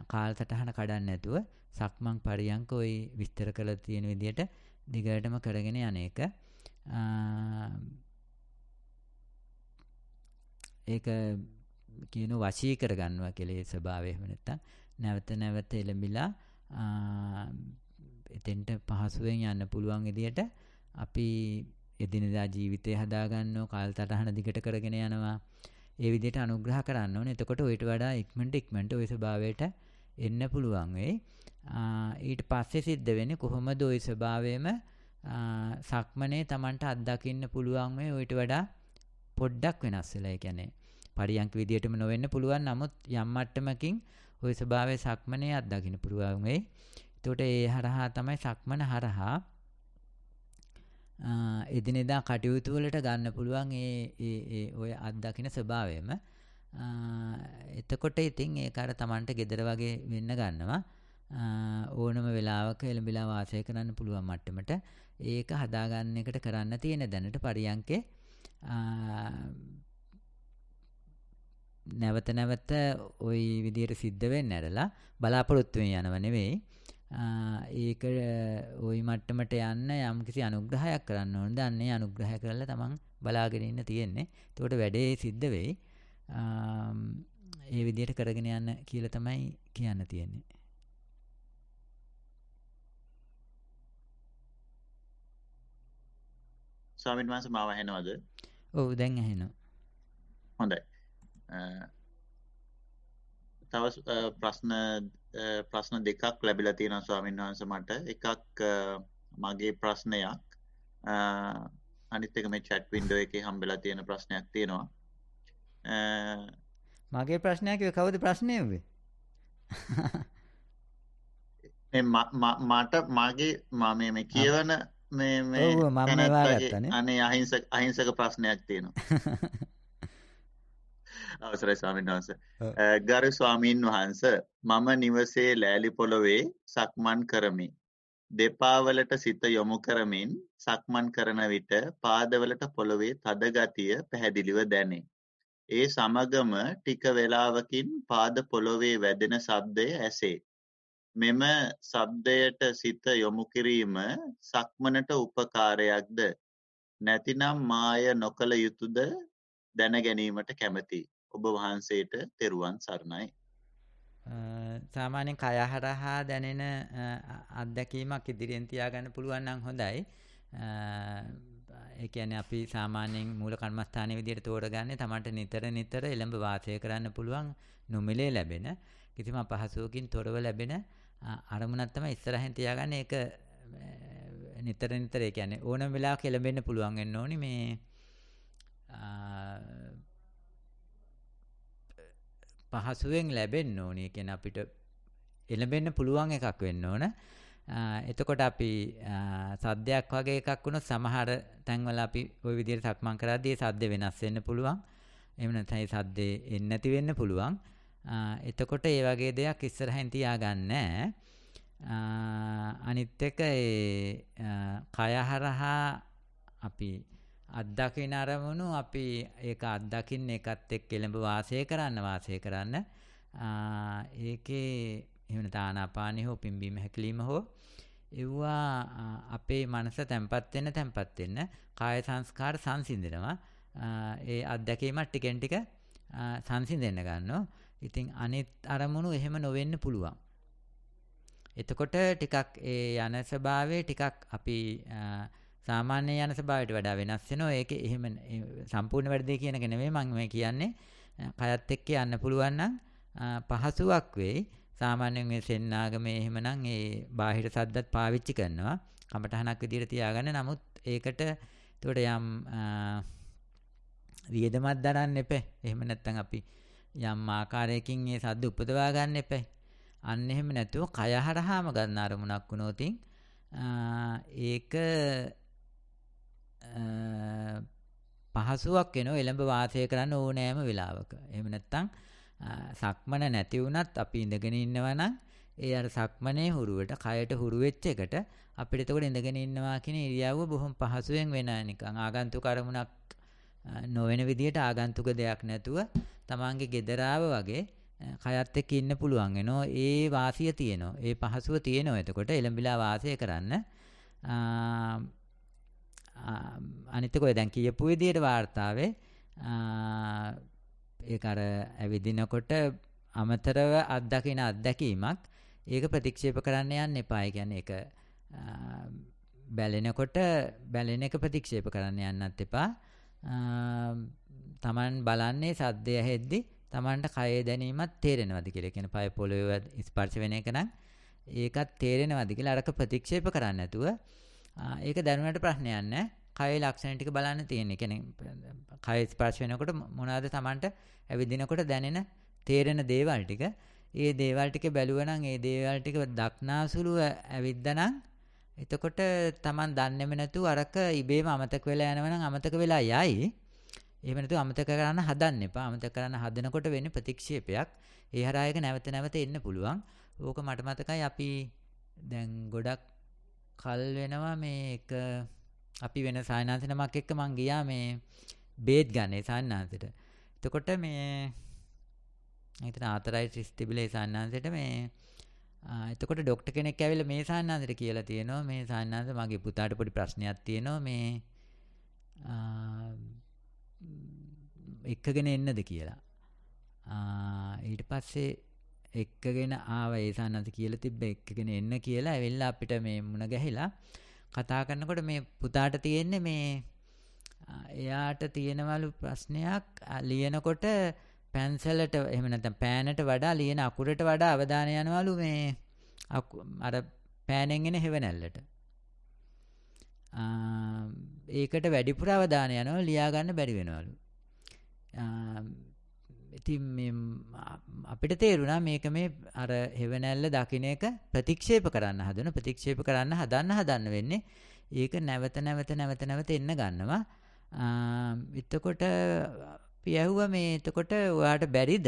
කාලසටහන කඩන්න නැතුව සක්මන් පරියන්ක ওই විස්තර කරලා තියෙන විදිහට දිගටම කරගෙන යන එක. ඒක කියන වශී කරගන්නවා කියලා ඒ ස්වභාවය. එහෙම නැත්නම් නැවත නැවත එළඹිලා එතෙන්ට පහසුවෙන් යන්න පුළුවන් විදියට අපි එදිනෙදා ජීවිතය හදාගන්නවා. කාලසටහන දිගට කරගෙන යනවා. ඒ විදිහට අනුග්‍රහ කරන්න ඕනේ. එතකොට ඊට වඩා ඉක්මනට ওই ස්වභාවයට එන්න පුළුවන් වෙයි. ඊට පස්සේ සිද්ධ වෙන්නේ කොහොමද ওই ස්වභාවයම සක්මනේ Tamanට අත්දකින්න පුළුවන් වෙයි. ඊට වඩා පොඩ්ඩක් වෙනස් වෙලා. ඒ කියන්නේ පරියන්ක විදියටම නොවෙන්න පුළුවන්. නමුත් යම් මට්ටමකින් ওই ස්වභාවයේ සක්මනේ අත්දකින්න පුළුවන් වෙයි. එතකොට ඒ හරහා තමයි සක්මන හරහා එදිනෙදා කටයුතු වලට ගන්න පුළුවන් ඒ ඔය අත්දකින්න ස්වභාවයම. එතකොට ඉතින් ඒක අර Tamanට gedara වගේ වෙන්න ගන්නවා. ඕනම වෙලාවක එළඹිලා වාසය කරන්න පුළුවන් මට්ටමට ඒක හදාගන්න එකට කරන්න තියෙන දැනට පරියන්කේ නැවත නැවත ওই විදියට සිද්ධ වෙන්න ඇරලා බලාපොරොත්තු වෙන යනව නෙවෙයි. ඒක ওই මට්ටමට යන්න යම්කිසි අනුග්‍රහයක් කරන්න ඕනද අන්නේ අනුග්‍රහය කරලා තමන් බලාගෙන ඉන්න තියෙන්නේ. එතකොට වැඩේ සිද්ධ වෙයි. ඒ විදියට කරගෙන යන්න කියලා තමයි කියන්න තියෙන්නේ. ස්වාමීන් වහන්සේ මාව ඇහෙනවද? ඔව් දැන් ඇහෙනවා. හොඳයි. තව ප්‍රශ්න දෙකක් ලැබිලා තියෙනවා ස්වාමීන් වහන්සේ මට. එකක් මගේ ප්‍රශ්නයක්. අනිත් එක මේ chat window එකේ හම්බෙලා තියෙන ප්‍රශ්නයක් තියෙනවා. මගේ ප්‍රශ්නයක් කිව්වේ කවුද ප්‍රශ්නේ උඹේ? මට මගේ මේ කියවන මේ ඔව් මම වාගත්තනේ. අනේ අහිංසක ප්‍රශ්නයක් තියෙනවා. අවසරයි ස්වාමීන් වහන්සේ. ගරු ස්වාමීන් වහන්සේ මම නිවසේ ලෑලි පොළවේ සක්මන් කරමි. දෙපා වලට සිත යොමු කරමින් සක්මන් කරන විට පාදවලට පොළවේ තද ගතිය පැහැදිලිව දැනේ. ඒ සමගම ටික වේලාවකින් පාද පොළවේ වැදෙන ශබ්දය ඇසේ. මෙම ශබ්දයට සිත යොමු කිරීම සක්මනට උපකාරයක්ද නැතිනම් මාය නොකළ යුතුද දැන ගැනීමට කැමැති. ඔබ වහන්සේට තෙරුවන් සරණයි. සාමාන්‍යයෙන් කය හරහා දැනෙන අත්දැකීමක් ඉදිරියෙන් තියාගන්න පුළුවන් නම් හොඳයි. ඒ කියන්නේ අපි සාමාන්‍යයෙන් මූල කර්මස්ථානයේ විදිහට තෝරගන්නේ තමන්ට නිතර එළඹ වාසය කරන්න පුළුවන් නොමිලේ ලැබෙන කිසිම අපහසුවකින් තොරව ලැබෙන අරමුණක් තමයි ඉස්සරහින් තියාගන්න. ඒක නිතර ඒ කියන්නේ ඕනම වෙලාවක එළඹෙන්න පුළුවන් වෙන්න ඕනි. මේ පහසුවෙන් ලැබෙන්න ඕනි. ඒ කියන්නේ අපිට එළඹෙන්න පුළුවන් එකක් වෙන්න ඕන. එතකොට අපි සද්දයක් වගේ එකක් වුණොත් සමහර තැන්වල අපි ওই විදිහට සක්මන් කරද්දී සද්ද වෙනස් වෙන්න පුළුවන්. එහෙම නැත්නම් ඒ සද්දේ එන්නේ නැති වෙන්න පුළුවන්. එතකොට ඒ වගේ දෙයක් ඉස්සරහින් තියාගන්න. අනිත් එක ඒ කය හරහා අපි අත්දකින අරමුණු අපි ඒක අත්දකින්න එකත් එක්ක එළඹ වාසය කරන්න. ඒකේ එහෙම නැත්නම් ආනාපානෙ හෝ පිම්බීම හැකිලිම හෝ ඒවා අපේ මනස තැම්පත් වෙන්න කාය සංස්කාර සංසිඳනවා. ඒ අත්දැකීමත් ටිකෙන් ටික සංසිඳෙන්න ගන්නවා. ඉතින් අනිත් අරමුණු එහෙම නොවෙන්න පුළුවන්. එතකොට ටිකක් ඒ යන ස්වභාවය ටිකක් අපි සාමාන්‍ය යන ස්වභාවයට වඩා වෙනස් වෙනවා. ඒක එහෙම සම්පූර්ණ වැඩි කියන එක නෙමෙයි මම මේ කියන්නේ. කයත් එක්ක යන්න පුළුවන් නම් පහසුවක් වෙයි. සාමාන්‍යයෙන් මේ සෙන්නාගමේ එහෙමනම් ඒ බාහිර සද්දත් පාවිච්චි කරනවා. කමටහනක් විදියට තියාගන්න. නමුත් ඒකට ඒකට යම් වියදමක් දරන්න එපා. එහෙම නැත්නම් අපි යම් ආකාරයකින් මේ සද්ද උපදවා ගන්න එපා. අන්න එහෙම නැතුව කය හරහාම ගන්න අරමුණක් වුණොත් ඒක පහසුවක් වෙනවා එළඹ වාසය කරන්න ඕනෑම වෙලාවක. එහෙම නැත්නම් සක්මන නැති වුණත් අපි ඉඳගෙන ඉන්නවා නම් ඒ අර සක්මනේ හුරුවට කයට හුරු වෙච්ච එකට අපිට එතකොට ඉඳගෙන ඉන්නවා කියන ඉරියව්ව බොහොම පහසුවෙන් වෙන නිකන් ආගන්තුක අරමුණක් නොවන විදියට ආගන්තුක දෙයක් නැතුව තමන්ගේ ගෙදරාව වගේ කයත් එක්ක ඉන්න පුළුවන් වෙනවා. ඒ වාසිය තියෙනවා. ඒ පහසුව තියෙනවා. එතකොට එළඹිලා වාසය කරන්න. අනිත් එක ඔය දැන් කියපු විදියට වාර්තාවේ ඒක අර ඇවිදිනකොට අමතරව අත්දකින අත්දැකීමක් ඒක ප්‍රතික්ෂේප කරන්න යන්න එපා. ඒ කියන්නේ ඒක බැලෙනකොට බැලෙන එක ප්‍රතික්ෂේප කරන්න යන්නත් එපා. තමන් බලන්නේ සද්දය ඇහෙද්දි තමන්ට කයේ දැනීමක් තේරෙනවද කියලා. ඒ කියන්නේ පය පොළවේ ස්පර්ශ වෙන එක නම් ඒකත් තේරෙනවද කියලා අරක ප්‍රතික්ෂේප කරන්නේ නැතුව ඒක දැනුණට ප්‍රශ්නයක් නැහැ. කයේ ලක්ෂණ ටික බලන්න තියෙන්නේ. කියන්නේ කය ස්පර්ශ වෙනකොට මොනවාද තමන්ට ඇවිදිනකොට දැනෙන තේරෙන දේවල් ටික. ඒ දේවල් ටික බැලුවනම් ඒ දේවල් ටික දක්නාසුලුව ඇවිද්දනම් එතකොට තමන් දන්නේම නැතුව අරක ඉබේම අමතක වෙලා යනවනම් අමතක වෙලා යයි. එහෙම නැතුව අමතක කරන්න හදන්න එපා. අමතක කරන්න හදනකොට වෙන්නේ ප්‍රතික්ෂේපයක්. ඒ හරහා එක නැවත නැවත එන්න පුළුවන්. ඕක මට මතකයි අපි දැන් ගොඩක් කල් වෙනවා මේක අපි වෙන සායනාංශ නමක් එක්ක මං ගියා මේ බේත් ගන්න ඒ සායනාංශෙට. එතකොට මේ හිතන ආතරයිටිස් තිබිලා ඒ සායනාංශෙට මේ එතකොට ડોක්ටර් කෙනෙක් ඇවිල්ලා මේ සායනාංශෙට කියලා තියෙනවා මේ සායනාංශ මගේ පුතාට පොඩි ප්‍රශ්නයක් තියෙනවා මේ එක්කගෙන එන්නද කියලා. ඊට පස්සේ එක්කගෙන ආවා ඒ සායනාංශ කියලා තිබ්බ එක්කගෙන එන්න කියලා ඇවිල්ලා අපිට මේ මුණ ගැහිලා කතා කරනකොට මේ පුතාට තියෙන්නේ මේ එයාට තියෙනවලු ප්‍රශ්නයක් ලියනකොට පැන්සලට එහෙම නැත්නම් පෑනට වඩා ලියන අකුරට වඩා අවධානය යනවලු මේ අර පෑනෙන් එන හෙවණැල්ලට. ඒකට වැඩිපුර අවධානය යනවා ලියා ගන්න බැරි වෙනවලු. ඉතින් මේ අපිට තේරුණා මේක මේ අර හෙවණැල්ල දකින්න එක ප්‍රතික්ෂේප කරන්න හදන්න වෙන්නේ ඒක නැවත එන්න ගන්නවා. එතකොට අපි ඇහුවා මේ එතකොට ඔයාට බැරිද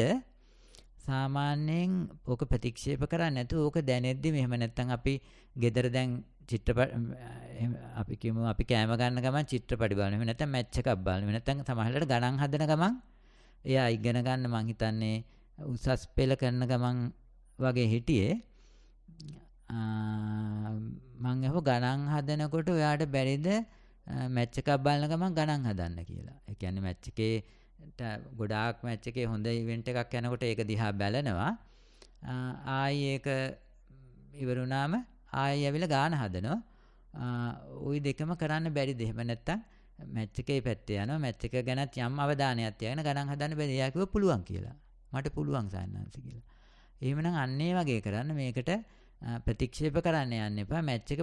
සාමාන්‍යයෙන් ඕක ප්‍රතික්ෂේප කරන්නේ නැතුව ඕක දැනෙද්දි මෙහෙම නැත්තම් අපි ගෙදර දැන් චිත්‍රපට අපි කියමු අපි කෑම ගන්න ගමන් චිත්‍රපටි බලනවා. එහෙම නැත්තම් මැච් එකක් බලනවා. එහෙම නැත්තම් සමහරවිට ගණන් හදන ගමන් එයා ඉගෙන ගන්න මං හිතන්නේ උසස් පෙළ කරන ගමන් වගේ හිටියේ. මං අහුව ගණන් හදනකොට ඔයාට බැරිද මැච් එකක් බලන ගමන් ගණන් හදන්න කියලා. ඒ කියන්නේ මැච් එකේ ගොඩාක් මැච් එකේ හොඳ ඉවෙන්ට් එකක් යනකොට ඒක දිහා බලනවා. ආයි ඒක ඉවරුණාම ආයි ඇවිල්ලා ගාන හදනවා. ওই දෙකම කරන්න බැරිද? එහෙම නැත්තම් මැච් එකේ පැත්තේ යනවා. මැච් එක ගැනත් යම් අවධානයක් තියාගෙන ගණන් හදන්න බැරි. එයා කිව්වා පුළුවන් කියලා. මට පුළුවන් සයන්නාන්ස කියලා. එහෙමනම් අන්න ඒ වගේ කරන්න මේකට ප්‍රතික්ෂේප කරන්න යන්න එපා. මැච් එක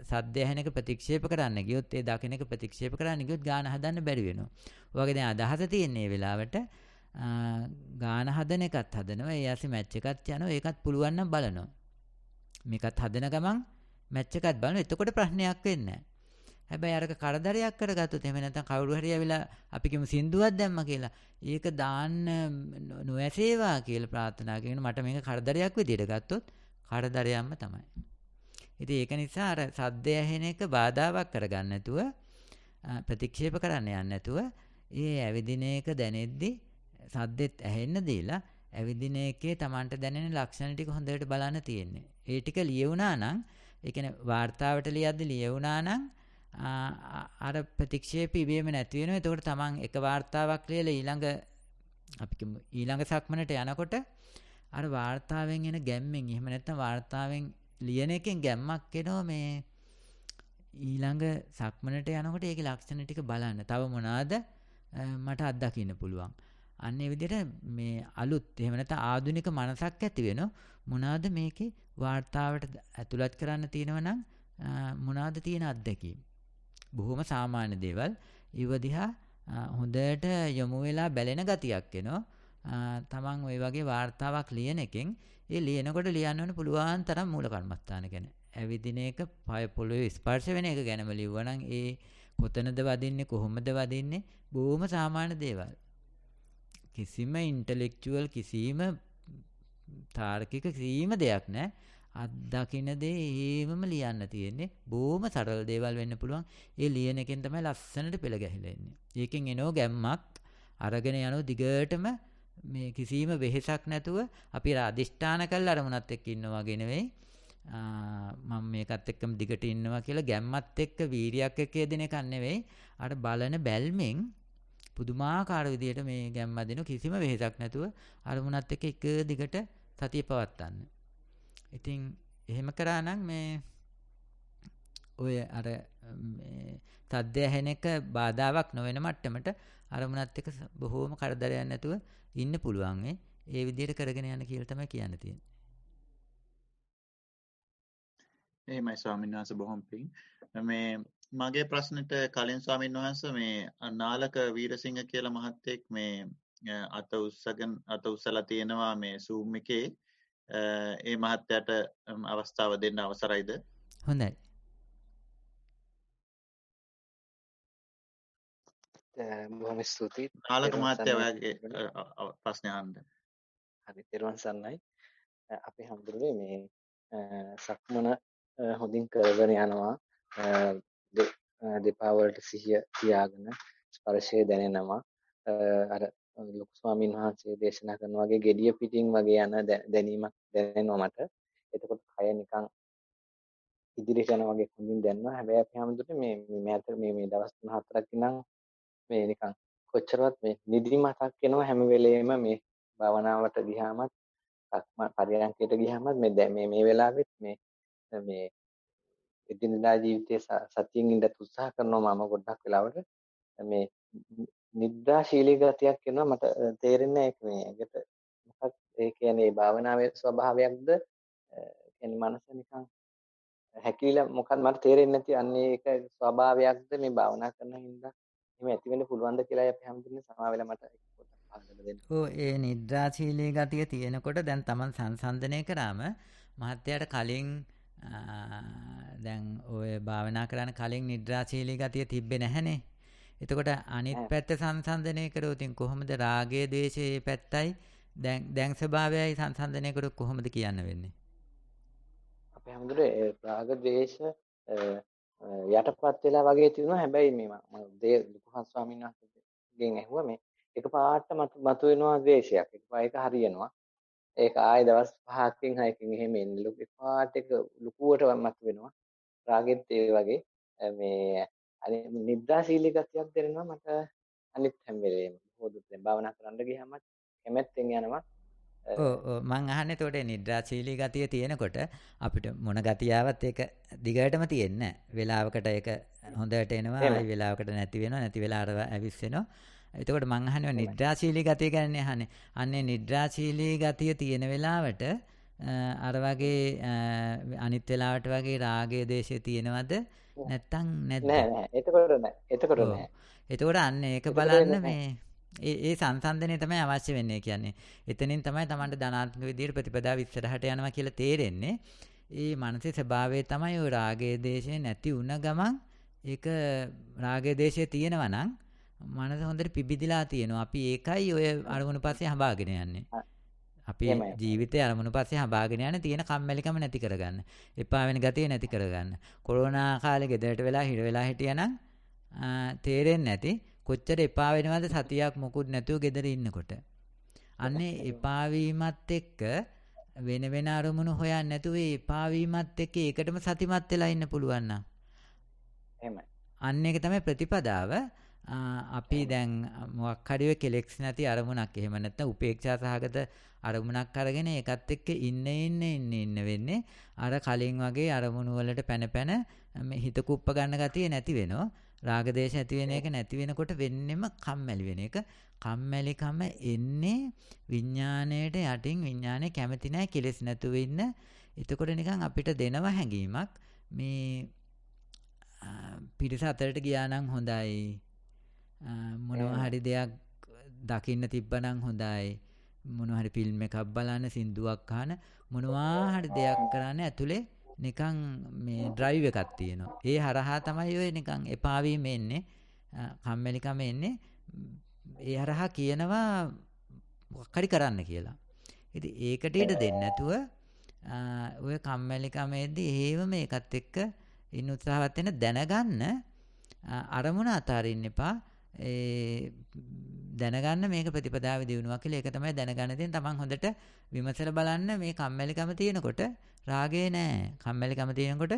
සද්ද ඇහෙන එක ප්‍රතික්ෂේප කරන්න ගියොත් ඒ දකින්න එක ප්‍රතික්ෂේප කරන්න ගියොත් ගාන හදන්න බැරි වෙනවා. ඔයගේ දැන් අදහස තියෙන්නේ මේ වෙලාවට ගාන හදන එකත් හදනවා. ඒ ඇසි මැච් එකත් යනවා. ඒකත් පුළුවන් නම් බලනවා. මේකත් හදන ගමන් මැච් එකත් බලනවා. එතකොට ප්‍රශ්නයක් වෙන්නේ නැහැ. හැබැයි අරක කරදරයක් කරගත්තොත් එහෙම නැත්නම් කවුරු හරි ඇවිල්ලා අපි කිමු සින්දුවක් දැම්ම කියලා ඒක දාන්න නොඇසේවා කියලා ප්‍රාර්ථනා කරගෙන මට මේක කරදරයක් විදියට ගත්තොත් කරදරයක්ම තමයි. ඉතින් ඒක නිසා අර සද්දය ඇහෙන එක බාධාවක් කරගන්න නැතුව ප්‍රතික්ෂේප කරන්න යන්න නැතුව ඒ ඇවිදින එක දැනෙද්දි සද්දෙත් ඇහෙන්න දීලා ඇවිදින එකේ Tamanට දැනෙන ලක්ෂණ ටික හොඳට බලන්න තියෙන්නේ. ඒ ටික ලියුණා නම් ඒ කියන්නේ වාර්තාවට ලියද්දි ලියුණා නම් අර ප්‍රතික්ෂේප ඉබේම නැති වෙනවා. එතකොට Taman එක වාර්තාවක් ලියලා ඊළඟ සක්මනට යනකොට අර වාර්තාවෙන් එන ගැම්මෙන් එහෙම නැත්නම් වාර්තාවෙන් ලියන එකෙන් ගැම්මක් එනවා මේ ඊළඟ සක්මනට යනකොට ඒකේ ලක්ෂණ ටික බලන්න. තව මොනවාද මට අත්දකින්න පුළුවන්. අන්න ඒ විදිහට මේ අලුත් එහෙම නැත්නම් ආධුනික මනසක් ඇති වෙනවා. මොනවාද මේකේ වාර්තාවට ඇතුළත් කරන්න තියෙනව නම් මොනවාද තියෙන අත්දැකීම්. බොහොම සාමාන්‍ය දේවල් ඊව දිහා හොඳට යොමු වෙලා බැලෙන ගතියක් එනවා. තමන් ওই වගේ වාර්තාවක් ලියන එකෙන් ඒ ලියනකොට ලියන්න ඕන පුළුවන් තරම් මූල කර්මස්ථාන ගැන. ඇවිදින එක, පය පොළොවේ ස්පර්ශ වෙන එක ගැනම ලිව්වනම් ඒ කොතනද වදින්නේ, කොහොමද වදින්නේ බොහොම සාමාන්‍ය දේවල්. කිසිම ඉන්ටෙලෙක්චුවල් කිසිම තාර්කික කිසිම දෙයක් නැහැ. අත්දකින්න දේ එහෙමම ලියන්න තියෙන්නේ. බොහොම සරල දේවල් වෙන්න පුළුවන්. ඒ ලියන එකෙන් තමයි ලස්සනට පෙළ ගැහිලා එන්නේ. ඒකෙන් එනෝ ගැම්මක් අරගෙන යනෝ දිගටම මේ කිසිම වෙහෙසක් නැතුව අපි අදිෂ්ඨාන කරලා අරමුණත් එක්ක ඉන්නවා වගේ නෙවෙයි. මම මේකත් එක්කම දිගට ඉන්නවා කියලා ගැම්මත් එක්ක වීරියක් එක්ක යෙදෙන එකක් නෙවෙයි. අර බලන බැල්මෙන් පුදුමාකාර විදියට මේ ගැම්ම දෙන කිසිම වෙහෙසක් නැතුව අරමුණත් එක්ක එක දිගට සතිය පවත්වන්න. ඉතින් එහෙම කරා නම් මේ ඔය අර මේ සද්ද ඇහෙන එක බාධාවක් නොවන මට්ටමට අරමුණත් එක්ක බොහෝම කරදරයක් නැතුව ඉන්න පුළුවන් වෙයි. ඒ විදිහට කරගෙන යන්න කියලා තමයි කියන්න තියෙන්නේ. එහෙමයි ස්වාමීන් වහන්සේ බොහොම පිං. මේ මගේ ප්‍රශ්නෙට කලින් ස්වාමීන් වහන්සේ මේ නාලක වීරසිංහ කියලා මහත්තයෙක් මේ අත උස්සලා තියෙනවා මේ Zoom එකේ. ඒ මහත්තයාට අවස්ථාව දෙන්න අවසරයිද? හොඳයි. බොහොම ස්තුතියි. නාලක මහත්තයා ඔයාගේ ප්‍රශ්න අහන්න. හරි, තෙරුවන් සරණයි. අපි හඳුරුවේ මේ සක්මන හොඳින් කරගෙන යනවා. දෙපා වලට සිහිය තියාගෙන ස්පර්ශය දැනෙනවා. අර ලොකු ස්වාමීන් වහන්සේ දේශනා කරන වගේ gediya පිටින් වගේ යන දැනීමක් දැනෙනවා මට. එතකොට කය නිකන් ඉදිරියට යනවා වගේ හොඳින් දැනෙනවා. හැබැයි අපි හැමදෙට මේ දවස් 3-4ක් ඉඳන් මේ නිකන් කොච්චරවත් මේ නිදිමතක් එනවා හැම වෙලේම මේ භාවනාවට ගියාමත් පරියන්කයට ගියාමත් මේ වෙලාවෙත් මේ එදිනදා ජීවිතයේ සතියෙන් ඉඳ උත්සාහ කරනවා මම ගොඩක් වෙලාවට මේ නිද්‍රාශීලී ගතියක් එනවා මට තේරෙන්නේ ඒක මේ ඒකට මොකක් ඒ කියන්නේ භාවනාවේ ස්වභාවයක්ද කියන්නේ මනස නිකන් හැකිලිලා මොකක්ද මට තේරෙන්නේ නැති අන්නේ ඒක ස්වභාවයක්ද මේ භාවනා කරන හින්දා එහෙම ඇති වෙන්න පුළුවන්ද කියලා අපි හැමදෙන්නේ සමා වෙලා මට ඒක පොඩ්ඩක් පහදලා දෙන්න. ඔව් ඒ නිද්‍රාශීලී ගතිය තියෙනකොට දැන් Taman සංසන්දනය කරාම මහත්යට කලින් දැන් ඔය භාවනා කරන කලින් නිද්‍රාශීලී ගතිය තිබ්බේ නැහනේ. එතකොට අනිත් පැත්ත සංසන්දනය කරොත් කොහොමද රාගය, ද්වේෂය මේ පැත්තයි දැන් ස්වභාවයයි සංසන්දනය කරොත් කොහොමද කියන්න වෙන්නේ? අපි හැමදෙරේ රාග, ද්වේෂ යටපත් වෙලා වගේ තියෙනවා. හැබැයි මේ මම ලුකුහන් ස්වාමීන් වහන්සේගෙන් ඇහුවා මේ එකපාරට මතුවෙනවා ද්වේෂයක්. ඒක හරියනවා. ඒක ආයේ දවස් 5කින් 6කින් එහෙම එන්නේ. එකපාරට ඒක ලුකුවට මතුවෙනවා. රාගෙත් ඒ වගේ මේ නිද්‍රාශීලී ගතියක් දැනෙනවා මට අනිත් හැම වෙලේම. හොදුත් දැන් භාවනා කරන්න ගියාම කැමැත්තෙන් යනවා. මං අහන්නේ එතකොට නිද්‍රාශීලී ගතිය තියෙනකොට අපිට මොන ගතියාවත් ඒක දිගටම තියෙන්නේ නැහැ. වෙලාවකට ඒක හොඳට එනවා, ආයි වෙලාවකට නැති වෙනවා, නැති වෙලා අර ඇවිස්සෙනවා. එතකොට මං අහන්නේ නිද්‍රාශීලී ගතිය ගැන අහන්නේ. අන්නේ නිද්‍රාශීලී ගතිය තියෙන වෙලාවට අර වගේ අනිත් වෙලාවට වගේ රාගය, දේශය තියෙනවද නැත්තම් නැද්ද? නෑ. එතකොට නෑ. එතකොට අන්න ඒක බලන්න මේ ඒ සංසන්දනය තමයි අවශ්‍ය වෙන්නේ කියන්නේ. එතනින් තමයි Tamanට ධනාත්මක විදියට ප්‍රතිපදාව ඉස්සරහට යනවා කියලා තේරෙන්නේ. ඒ මනසේ ස්වභාවය තමයි ඔය රාගයේ දේශේ නැති වුණ ගමන් ඒක රාගයේ දේශේ තියෙනවා නම් මනස හොඳට පිබිදිලා තියෙනවා. අපි ඒකයි ඔය අරමුණු පස්සේ හඹාගෙන යන්නේ. අපි ජීවිතේ අරමුණු පස්සේ හඹාගෙන යන්නේ තියෙන කම්මැලිකම නැති කරගන්න. එපා වෙන ගතිය නැති කරගන්න. කොරෝනා කාලේ ගෙදරට වෙලා හිර වෙලා හිටියනම් තේරෙන්නේ නැති කොච්චර එපා වෙනවද සතියක් මොකුත් නැතුව ගෙදර ඉන්නකොට. අන්නේ එපා වීමත් එක්ක වෙන වෙන අරමුණු හොයන්නේ නැතුව ඒ එපා වීමත් එක්ක ඒකටම සතිමත් වෙලා ඉන්න පුළුවන් නම්. එහෙමයි. අන්න ඒක තමයි ප්‍රතිපදාව. අපි දැන් මොකක් හරි ඔය කෙලෙක්ස් නැති අරමුණක් එහෙම නැත්නම් උපේක්ෂා සහගත අරමුණක් අරගෙන ඒකත් එක්ක ඉන්න වෙන්නේ අර කලින් වගේ අරමුණු වලට පැන හිත කුප්ප ගන්න ගතිය නැති වෙනවා. රාග දේශ ඇති වෙන එක නැති වෙනකොට වෙන්නෙම කම්මැලි වෙන එක. කම්මැලිකම එන්නේ විඥාණයට යටින් විඥානේ කැමති නැහැ කෙලෙස් නැතුව ඉන්න. එතකොට නිකන් අපිට දෙනව හැඟීමක් මේ පිරිස අතරට ගියා නම් හොඳයි. මොනවා හරි දෙයක් දකින්න තිබ්බනම් හොඳයි. මොනවා හරි ෆිල්ම් එකක් බලන්න සින්දුවක් අහන මොනවා හරි දෙයක් කරන්න ඇතුලේ නිකන් මේ ඩ්‍රයිව් එකක් තියෙනවා. ඒ හරහා තමයි ඔය නිකන් එපා වීම එන්නේ. කම්මැලිකම එන්නේ. ඒ හරහා කියනවා මොකක් හරි කරන්න කියලා. ඉතින් ඒකට ඉඩ දෙන්නේ නැතුව ඔය කම්මැලිකමේදී හේව මේකත් එක්ක ඉන්න උත්සාහවත් වෙන දැනගන්න අරමුණ අතාරින්න එපා. දැනගන්න මේක ප්‍රතිපදාවේ දිනුවක් කියලා. ඒක තමයි දැනගන්න තියෙන. තමන් හොඳට විමසලා බලන්න මේ කම්මැලිකම තියෙනකොට රාගේ නැහැ. කම්මැලිකම තියෙනකොට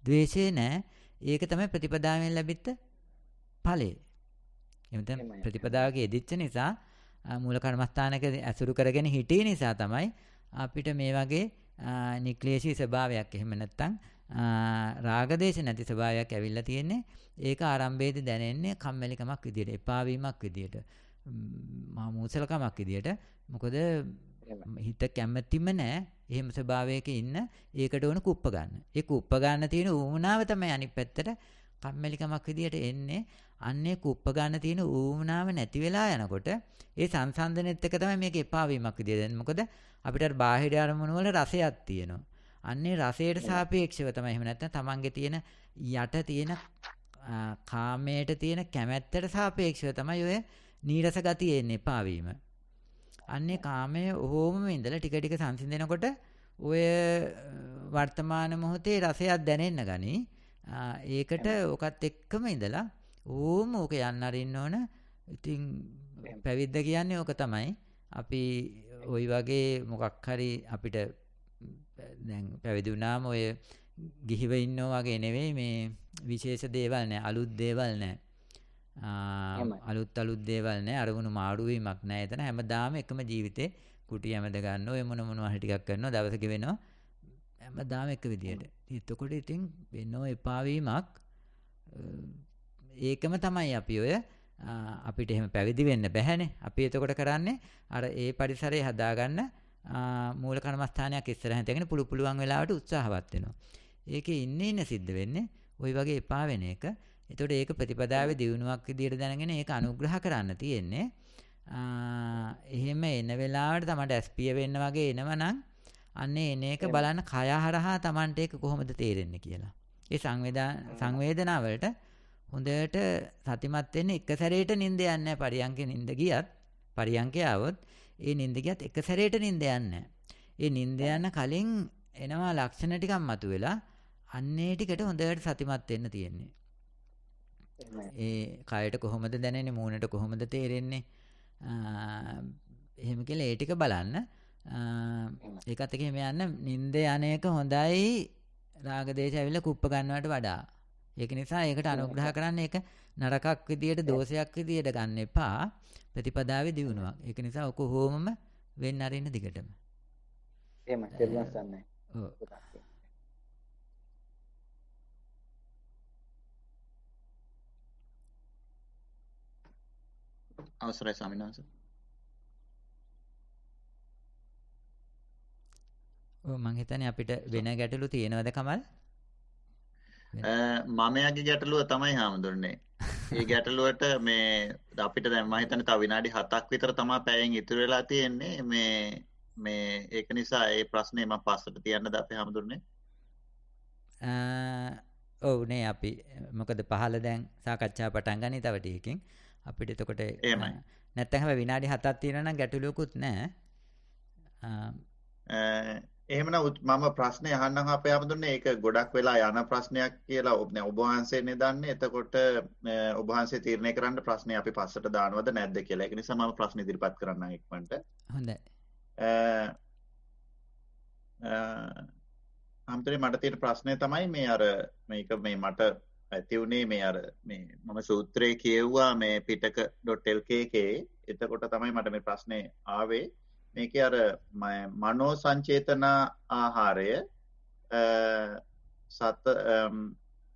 ද්වේෂේ නැහැ. ඒක තමයි ප්‍රතිපදාවෙන් ලැබිච්ච ඵලය. එතන ප්‍රතිපදාවක යෙදිච්ච නිසා මූල කර්මස්ථානක ඇසුරු කරගෙන හිටිය නිසා තමයි අපිට මේ වගේ නික්ලේශී ස්වභාවයක් එහෙම නැත්නම් රාගදේශ නැති ස්වභාවයක් ඇවිල්ලා තියෙන්නේ. ඒක ආරම්භයේදී දැනෙන්නේ කම්මැලිකමක් විදියට, එපා වීමක් විදියට, මහා මූසලකමක් විදියට. මොකද හිත කැමැතිම නැහැ එහෙම ස්වභාවයක ඉන්න. ඒකට ඕන කුප්ප ගන්න. ඒ කුප්ප ගන්න තියෙන ඌමනාව තමයි අනිත් පැත්තට කම්මැලිකමක් විදියට එන්නේ. අන්නේ කුප්ප ගන්න තියෙන ඌමනාව නැති වෙලා යනකොට ඒ සංසන්දනෙත් එක තමයි මේක එපා වීමක් විදියට දැනෙන්නේ. මොකද අපිට අර බාහිර අරමුණු වල රසයක් තියෙනවා. අන්නේ රසයට සාපේක්ෂව තමයි එහෙම නැත්නම් තමන්ගේ තියෙන යට තියෙන කාමයට තියෙන කැමැත්තට සාපේක්ෂව තමයි ඔය නීරස ගතිය එන්නේ එපා වීම. අන්නේ කාමයේ ඕමම ඉඳලා ටික ටික සංසිඳනකොට ඔය වර්තමාන මොහොතේ රසයක් දැනෙන්න ගනි. ඒකට ඔකත් එක්කම ඉඳලා ඕම ඕක යන්න අරින්න ඕන. ඉතින් පැවිද්ද කියන්නේ ඕක තමයි. අපි ওই වගේ මොකක් හරි අපිට දැන් පැවිදි වුණාම ඔය ගිහිව ඉන්නෝ වගේ නෙවෙයි මේ විශේෂ දේවල් නෑ, අලුත් දේවල් නෑ. අලුත් දේවල් නෑ, අරමුණු මාරු වීමක් නෑ. එතන හැමදාම එකම ජීවිතේ කුටි හැමද ගන්න ඔය මොනවා හරි ටිකක් කරනවා, දවස ගෙවෙනවා. හැමදාම එක විදියට. එතකොට ඉතින් වෙනෝ එපා වීමක් ඒකම තමයි අපි ඔය අපිට එහෙම පැවිදි වෙන්න බැහැනේ. අපි එතකොට කරන්නේ අර ඒ පරිසරය හදාගන්න මූල කර්මස්ථානයක් ඉස්සරහින් තියාගෙන පුළුවන් වෙලාවට උත්සාහවත් වෙනවා. ඒකේ ඉන්න සිද්ධ වෙන්නේ ওই වගේ එපා වෙන එක. එතකොට ඒක ප්‍රතිපදාවේ දියුණුවක් විදියට දැනගෙන ඒක අනුග්‍රහ කරන්න තියෙන්නේ. එහෙම එන වෙලාවට තමයි ඇස්පිය වෙන්න වගේ එනවනම් අන්නේ එන එක බලන්න කය හරහා Tamanට ඒක කොහොමද තේරෙන්නේ කියලා. ඒ සංවේදනාවලට හොඳට සතිමත් වෙන්න එක සැරේට නිින්ද යන්නේ නැහැ. පරියන්කේ නිින්ද ගියත් පරියන්කේ ආවොත් ඒ නිින්ද ගියත් එක සැරේට නිින්ද යන්නේ නැහැ. ඒ නිින්ද යන කලින් එනවා ලක්ෂණ ටිකක් මතුවෙලා අන්නේ ටිකට හොඳට සතිමත් වෙන්න තියෙන්නේ. ඒ කයට කොහොමද දැනෙන්නේ, මූණට කොහොමද තේරෙන්නේ, එහෙම කියලා ඒ ටික බලන්න. ඒකත් එක්ක එහෙම යන්න නිින්ද යන එක හොඳයි රාග දේශ ඇවිල්ලා කුප්ප ගන්නවට වඩා. ඒක නිසා ඒකට අනුග්‍රහ කරන්න ඒක නරකක් විදියට, දෝෂයක් විදියට ගන්න එපා. ප්‍රතිපදාවේ දියුණුවක්. ඒක නිසා ඔක කොහොමම වෙන්න අරින්න දිගටම. එහෙම තේරුම් ගන්නයි. ඔව්. අවසරයි ස්වාමීන් වහන්සේ. ඔව් මං හිතන්නේ අපිට වෙන ගැටලු තියෙනවද කමල්? මමයාගේ ගැටලුව තමයි හාමුදුරනේ. ඒ ගැටලුවට මේ අපිට දැන් මම හිතන්නේ තව විනාඩි 7ක් විතර තමයි පැයෙන් ඉතුරු වෙලා තියෙන්නේ. මේ ඒක නිසා ඒ ප්‍රශ්නේ මම පස්සට තියන්නද අපේ හාමුදුරනේ? ඔව් නේ අපි මොකද 15 දැන් සාකච්ඡාව පටන් ගන්නේ තව ටිකකින්. අපිට එතකොට එහෙමයි. නැත්තම් හැබැයි විනාඩි 7ක් තියෙනවා නම් ගැටලුවකුත් නැහැ. එහෙමනම් මම ප්‍රශ්නේ අහන්නම් අපේ හැමදෙන්නේ ඒක ගොඩක් වෙලා යන ප්‍රශ්නයක් කියලා ඔබ වහන්සේනේ දන්නේ. එතකොට ඔබ වහන්සේ තීරණය කරන්න ප්‍රශ්නේ අපි පස්සට දානවද නැද්ද කියලා. ඒක නිසා මම ප්‍රශ්න ඉදිරිපත් කරන්නම් ඉක්මනට. හොඳයි. අම්තරේ මට තියෙන ප්‍රශ්නේ තමයි මේ අර මේක මේ මට ඇති උනේ මේ අර මේ මම සූත්‍රයේ කියවුවා මේ පිටක.lk එකේ. එතකොට තමයි මට මේ ප්‍රශ්නේ ආවේ. මේකේ අර මනෝ සංචේතන ආහාරය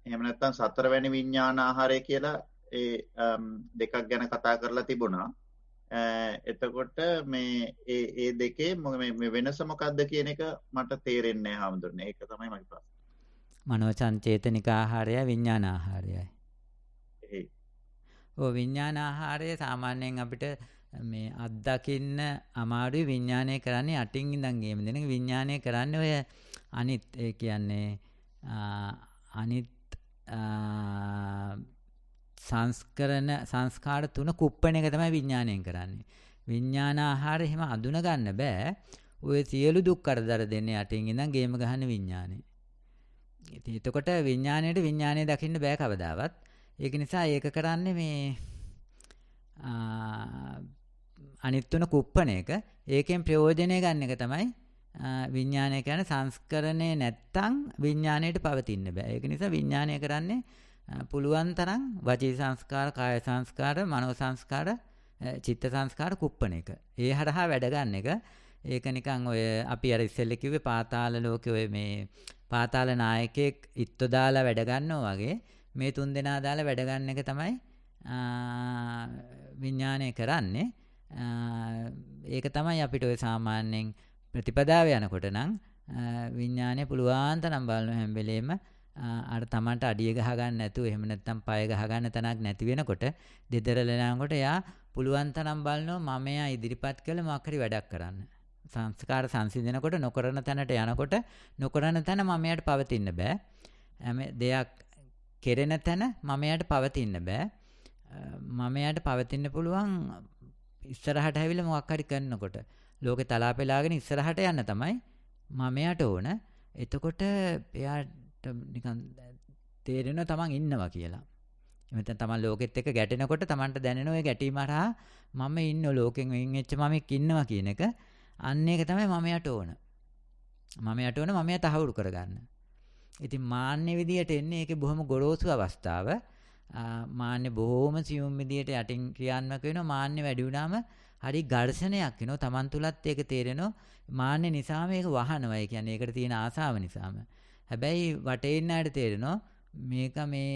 එහෙම නැත්නම් සතරවැනි විඥාන ආහාරය කියලා ඒ දෙකක් ගැන කතා කරලා තිබුණා. එතකොට මේ ඒ දෙකේ මේ වෙනස මොකක්ද කියන එක මට තේරෙන්නේ නැහැ හැමදෙන්නේ. ඒක තමයි මගේ ප්‍රශ්නේ. මනෝ සංචේතනික ආහාරයයි විඥාන ආහාරයයි. එහේ. ඔව් විඥාන ආහාරය සාමාන්‍යයෙන් අපිට මේ අත්දකින්න අමාරුයි. විඥානය කරන්නේ අටින් ඉඳන් ගේම දෙන විඥානය කරන්නේ ඔය අනිත් ඒ කියන්නේ අනිත් සංස්කාර තුන කුප්පණ එක තමයි විඥාණයෙන් කරන්නේ. විඥාන ආහාර එහෙම අඳුන ගන්න බෑ. ඔය සියලු දුක් කරදර දෙන්නේ යටින් ඉඳන් ගේම ගහන විඥානේ. ඉතින් එතකොට විඥාණය දකින්න බෑ කවදාවත්. ඒක නිසා ඒක කරන්නේ මේ අනිත් තුන කුප්පණ එක. ඒකෙන් ප්‍රයෝජනය ගන්න එක තමයි විඥානය කියන්නේ. සංස්කරණේ නැත්තම් විඥාණයට පවතින්න බෑ. ඒක නිසා විඥානය කරන්නේ පුළුවන් තරම් වචී සංස්කාර, කාය සංස්කාර, මනෝ සංස්කාර, චිත්ත සංස්කාර කුප්පණ එක. ඒ හරහා වැඩ ගන්න එක. ඒක නිකන් ඔය අපි අර ඉස්සෙල්ලා කිව්වේ පාතාල ලෝකේ ඔය මේ පාතාල නායකයෙක් ඉත්තු දාලා වැඩ ගන්නවා වගේ මේ තුන් දෙනා දාලා වැඩ ගන්න එක තමයි විඥානය කරන්නේ. ඒක තමයි අපිට ඔය සාමාන්‍යයෙන් ප්‍රතිපදාව යනකොට නම් විඥානය පුළුවන් තරම් බලන හැම වෙලේම අර තමන්ට අඩිය ගහ ගන්න නැතුව එහෙම නැත්නම් පය ගහ ගන්න තැනක් නැති වෙනකොට දෙදරලනකොට එයා පුළුවන් තරම් බලනවා මම එයා ඉදිරිපත් කළ මොකක් හරි වැඩක් කරන්න. සංස්කාර සංසිඳනකොට නොකරන තැනට යනකොට නොකරන තැන මම එයාට පවතින්න බෑ. හැම දෙයක් කෙරෙන තැන මම එයාට පවතින්න බෑ. මම එයාට පවතින්න පුළුවන් ඉස්සරහට ඇවිල්ලා මොකක් හරි කරනකොට. ලෝකේ තලාපෙලාගෙන ඉස්සරහට යන්න තමයි මම එයාට ඕන. එතකොට එයාට නිකන් තේරෙනවා තමන් ඉන්නවා කියලා. එමෙතන තමන් ලෝකෙත් එක්ක ගැටෙනකොට තමන්ට දැනෙන ඔය ගැටීම හරහා මම ඉන්න ලෝකෙන් වෙන් වෙච්ච මමෙක් ඉන්නවා කියන එක. අන්න ඒක තමයි මම යට ඕන. මම යට ඕන මම යට තහවුරු කරගන්න. ඉතින් මාන්නේ විදියට එන්නේ ඒකේ බොහොම ගොරෝසු අවස්ථාව. මාන්නේ බොහොම සියුම් විදියට යටින් ක්‍රියාත්මක වෙනවා. මාන්නේ වැඩි වුණාම හරි ඝර්ෂණයක් වෙනවා. තමන් තුලත් ඒක තේරෙනවා. මාන්නේ නිසාම ඒක වහනවා. ඒ කියන්නේ ඒකට තියෙන ආසාව නිසාම. හැබැයි වටේ ඉන්න අයට තේරෙනවා මේක මේ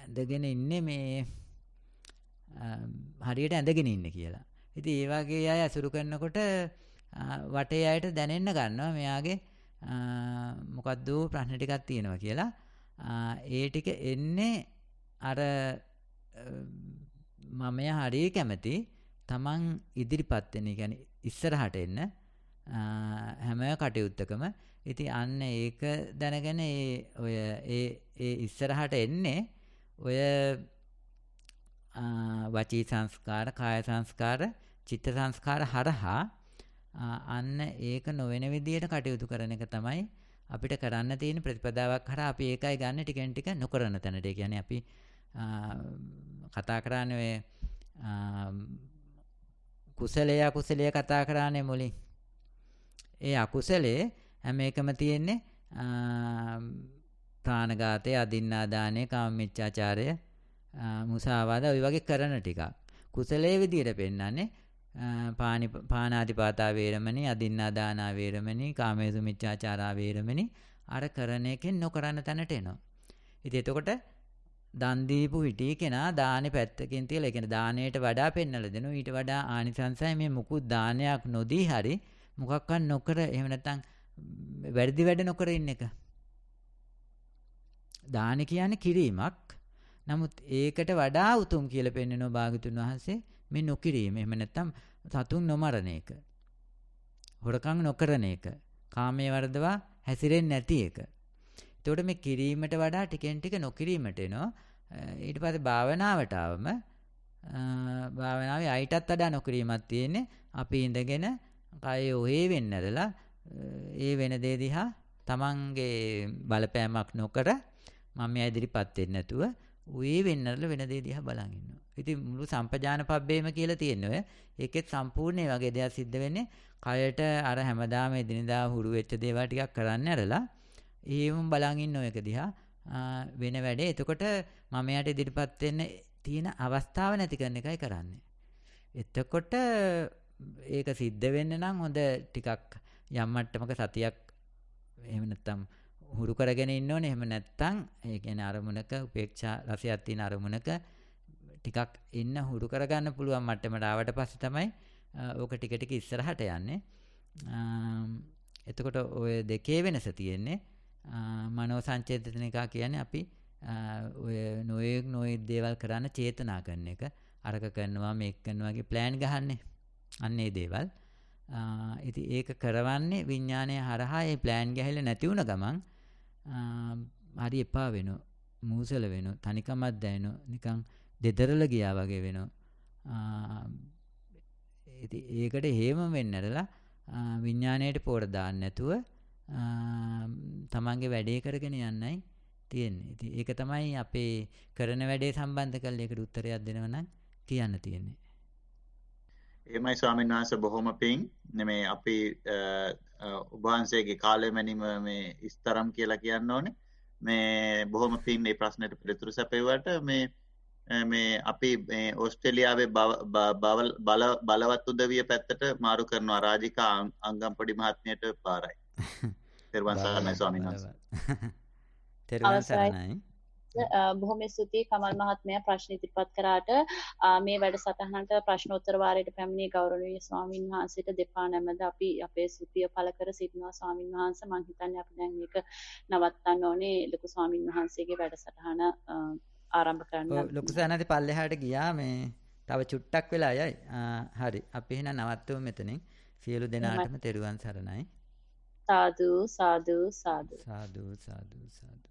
ඇඳගෙන ඉන්නේ මේ හරියට ඇඳගෙන ඉන්නේ කියලා. ඉතින් ඒ වගේ අය අසුරු කරනකොට වටේ අයට දැනෙන්න ගන්නවා මෙයාගේ මොකද්ද ප්‍රශ්න ටිකක් තියෙනවා කියලා. ඒ ටික එන්නේ අර මමයා හරිය කැමති තමන් ඉදිරිපත් වෙන, කියන්නේ ඉස්සරහට එන්න හැම කටයුත්තකම. ඉතින් අන්න ඒක දැනගෙන ඔය ඉස්සරහට එන්නේ ඔය වචී සංස්කාර, කාය සංස්කාර, චිත්ත සංස්කාර හරහා අන්න ඒක නොවන විදියට කටයුතු කරන එක තමයි අපිට කරන්න තියෙන ප්‍රතිපදාවක්. හරහා අපි ඒකයි ගන්න ටිකෙන් ටික නොකරන තැනට. ඒ කියන්නේ අපි කතා කරන්නේ ඔය කුසලයේ අකුසලයේ කතා කරන්නේ මුලින්. ඒ අකුසලයේ හැම එකම තියෙන්නේ ප්‍රාණඝාතය, අදින්නාදානය, කාමමිච්ඡාචාරය, මුසාවාද ඔය වගේ කරන ටිකක්. කුසලයේ විදියට පෙන්නන්නේ පානාතිපාතා වේරමණී, අදින්නාදානා වේරමණී, කාමේසු මිච්ඡාචාරා වේරමණී. අර කරන එකෙන් නොකරන තැනට එනවා. ඉතින් එතකොට දන් දීපු හිටිය කෙනා දානේ පැත්තකින් තියලා, ඒ කියන්නේ දාණයට වඩා පෙන්නලා දෙනවා. ඊට වඩා ආනිසංසයි මේ මුකුත් දානයක් නොදී හරි මොකක්වත් නොකර එහෙම නැත්නම් වැඩි වැඩ නොකර ඉන්න එක. දාන කියන්නේ කිරීමක්. නමුත් ඒකට වඩා උතුම් කියලා පෙන්වනවා භාග්‍යතුන් වහන්සේ මේ නොකිරීම. එහෙම නැත්නම් සතුන් නොමරණ එක. හොරකම් නොකරන එක. කාමයේ වර්ධවා හැසිරෙන්නේ නැති එක. එතකොට මේ කිරීමට වඩා ටිකෙන් ටික නොකිරීමට එනවා. ඊට පස්සේ භාවනාවට ආවම භාවනාවේ අයිටත් වඩා නොකිරීමක් තියෙන්නේ. අපි ඉඳගෙන කය ඔහේ වෙන්නදලා ඒ වෙන දේ දිහා තමන්ගේ බලපෑමක් නොකර මම මෙයා ඉදිරිපත් වෙන්නේ නැතුව ඔහේ වෙන්නදලා වෙන දේ දිහා බලන් ඉන්නවා. ඉතින් මුළු සම්පජාන පබ්බේම කියලා තියෙනවා. ඒකෙත් සම්පූර්ණ ඒ වගේ දෙයක් සිද්ධ වෙන්නේ කයට අර හැමදාම එදිනදා හුරු වෙච්ච දේවල් ටිකක් කරන්න ඇරලා එහෙම බලන් ඉන්න එක දිහා වෙන වැඩේ. එතකොට මම යට ඉදිරිපත් වෙන්න තියෙන අවස්ථාව නැති කරන එකයි කරන්නේ. එතකොට ඒක සිද්ධ වෙන්න නම් හොඳ ටිකක් යම් මට්ටමක සතියක් එහෙම නැත්තම් හුරු කරගෙන ඉන්න ඕනේ. එහෙම නැත්තම් ඒ කියන්නේ අරමුණක උපේක්ෂා රසයක් තියෙන අරමුණක ටිකක් ඉන්න හුරු කරගන්න පුළුවන් මට්ටමට ආවට පස්සේ තමයි ඕක ටික ටික ඉස්සරහට යන්නේ. එතකොට ඔය දෙකේ වෙනස තියෙන්නේ මනෝ සංචේතනිකා කියන්නේ අපි ඔය නොයෙක් දේවල් කරන්න චේතනා කරන එක. අරක කරනවා මේක කරනවා වගේ ප්ලෑන් ගහන්නේ. අන්න ඒ දේවල්. ඉතින් ඒක කරවන්නේ විඥානය හරහා ඒ ප්ලෑන් ගහලා නැති වුණ ගමන් හරි එපා වෙනවා. මූසල වෙනවා. තනිකමක් දැනෙනවා. නිකන් දෙදරල ගියා වගේ වෙනවා. ඉතින් ඒකට හේම වෙන්න ඇරලා විඥාණයට පොර දාන්න නැතුව තමන්ගේ වැඩේ කරගෙන යන්නයි තියෙන්නේ. ඉතින් ඒක තමයි අපේ කරන වැඩේ සම්බන්ධ කරලා ඒකට උත්තරයක් දෙනව නම් කියන්න තියෙන්නේ. එහෙමයි ස්වාමීන් වහන්සේ බොහොම පිං. මේ අපි ඔබ වහන්සේගේ කාලය මැනීම මේ ඉස්තරම් කියලා කියන්න ඕනේ. මේ බොහොම පිං මේ ප්‍රශ්නෙට පිළිතුරු සැපෙව්වට මේ අපි මේ ඕස්ට්‍රේලියාවේ බලවත් උදවිය පැත්තට මාරු කරනවා රාජිකා අංගම්පොඩි මහත්මියට පාරයි. තෙරුවන් සරණයි ස්වාමීන් වහන්සේ. තෙරුවන් සරණයි. බොහොම ස්තුතියි කමල් මහත්මයා ප්‍රශ්න ඉදිරිපත් කරාට මේ වැඩසටහනට ප්‍රශ්නෝත්තර වාරයට පැමිණි ගෞරවනීය ස්වාමින් වහන්සේට දෙපා නැමද අපි අපේ ස්තුතිය පළ කර සිටිනවා ස්වාමින් වහන්සේ. මම හිතන්නේ අපි දැන් මේක නවත්තන්න ඕනේ ලොකු ස්වාමින් වහන්සේගේ වැඩසටහන ආරම්භ කරන්න. ලොකු සානදී පල්ලෙහාට ගියා මේ තව චුට්ටක් වෙලා යයි. හරි අපි එහෙනම් නවත්වමු මෙතනින්. සියලු දෙනාටම තෙරුවන් සරණයි. සාදු සාදු සාදු සාදු සාදු සාදු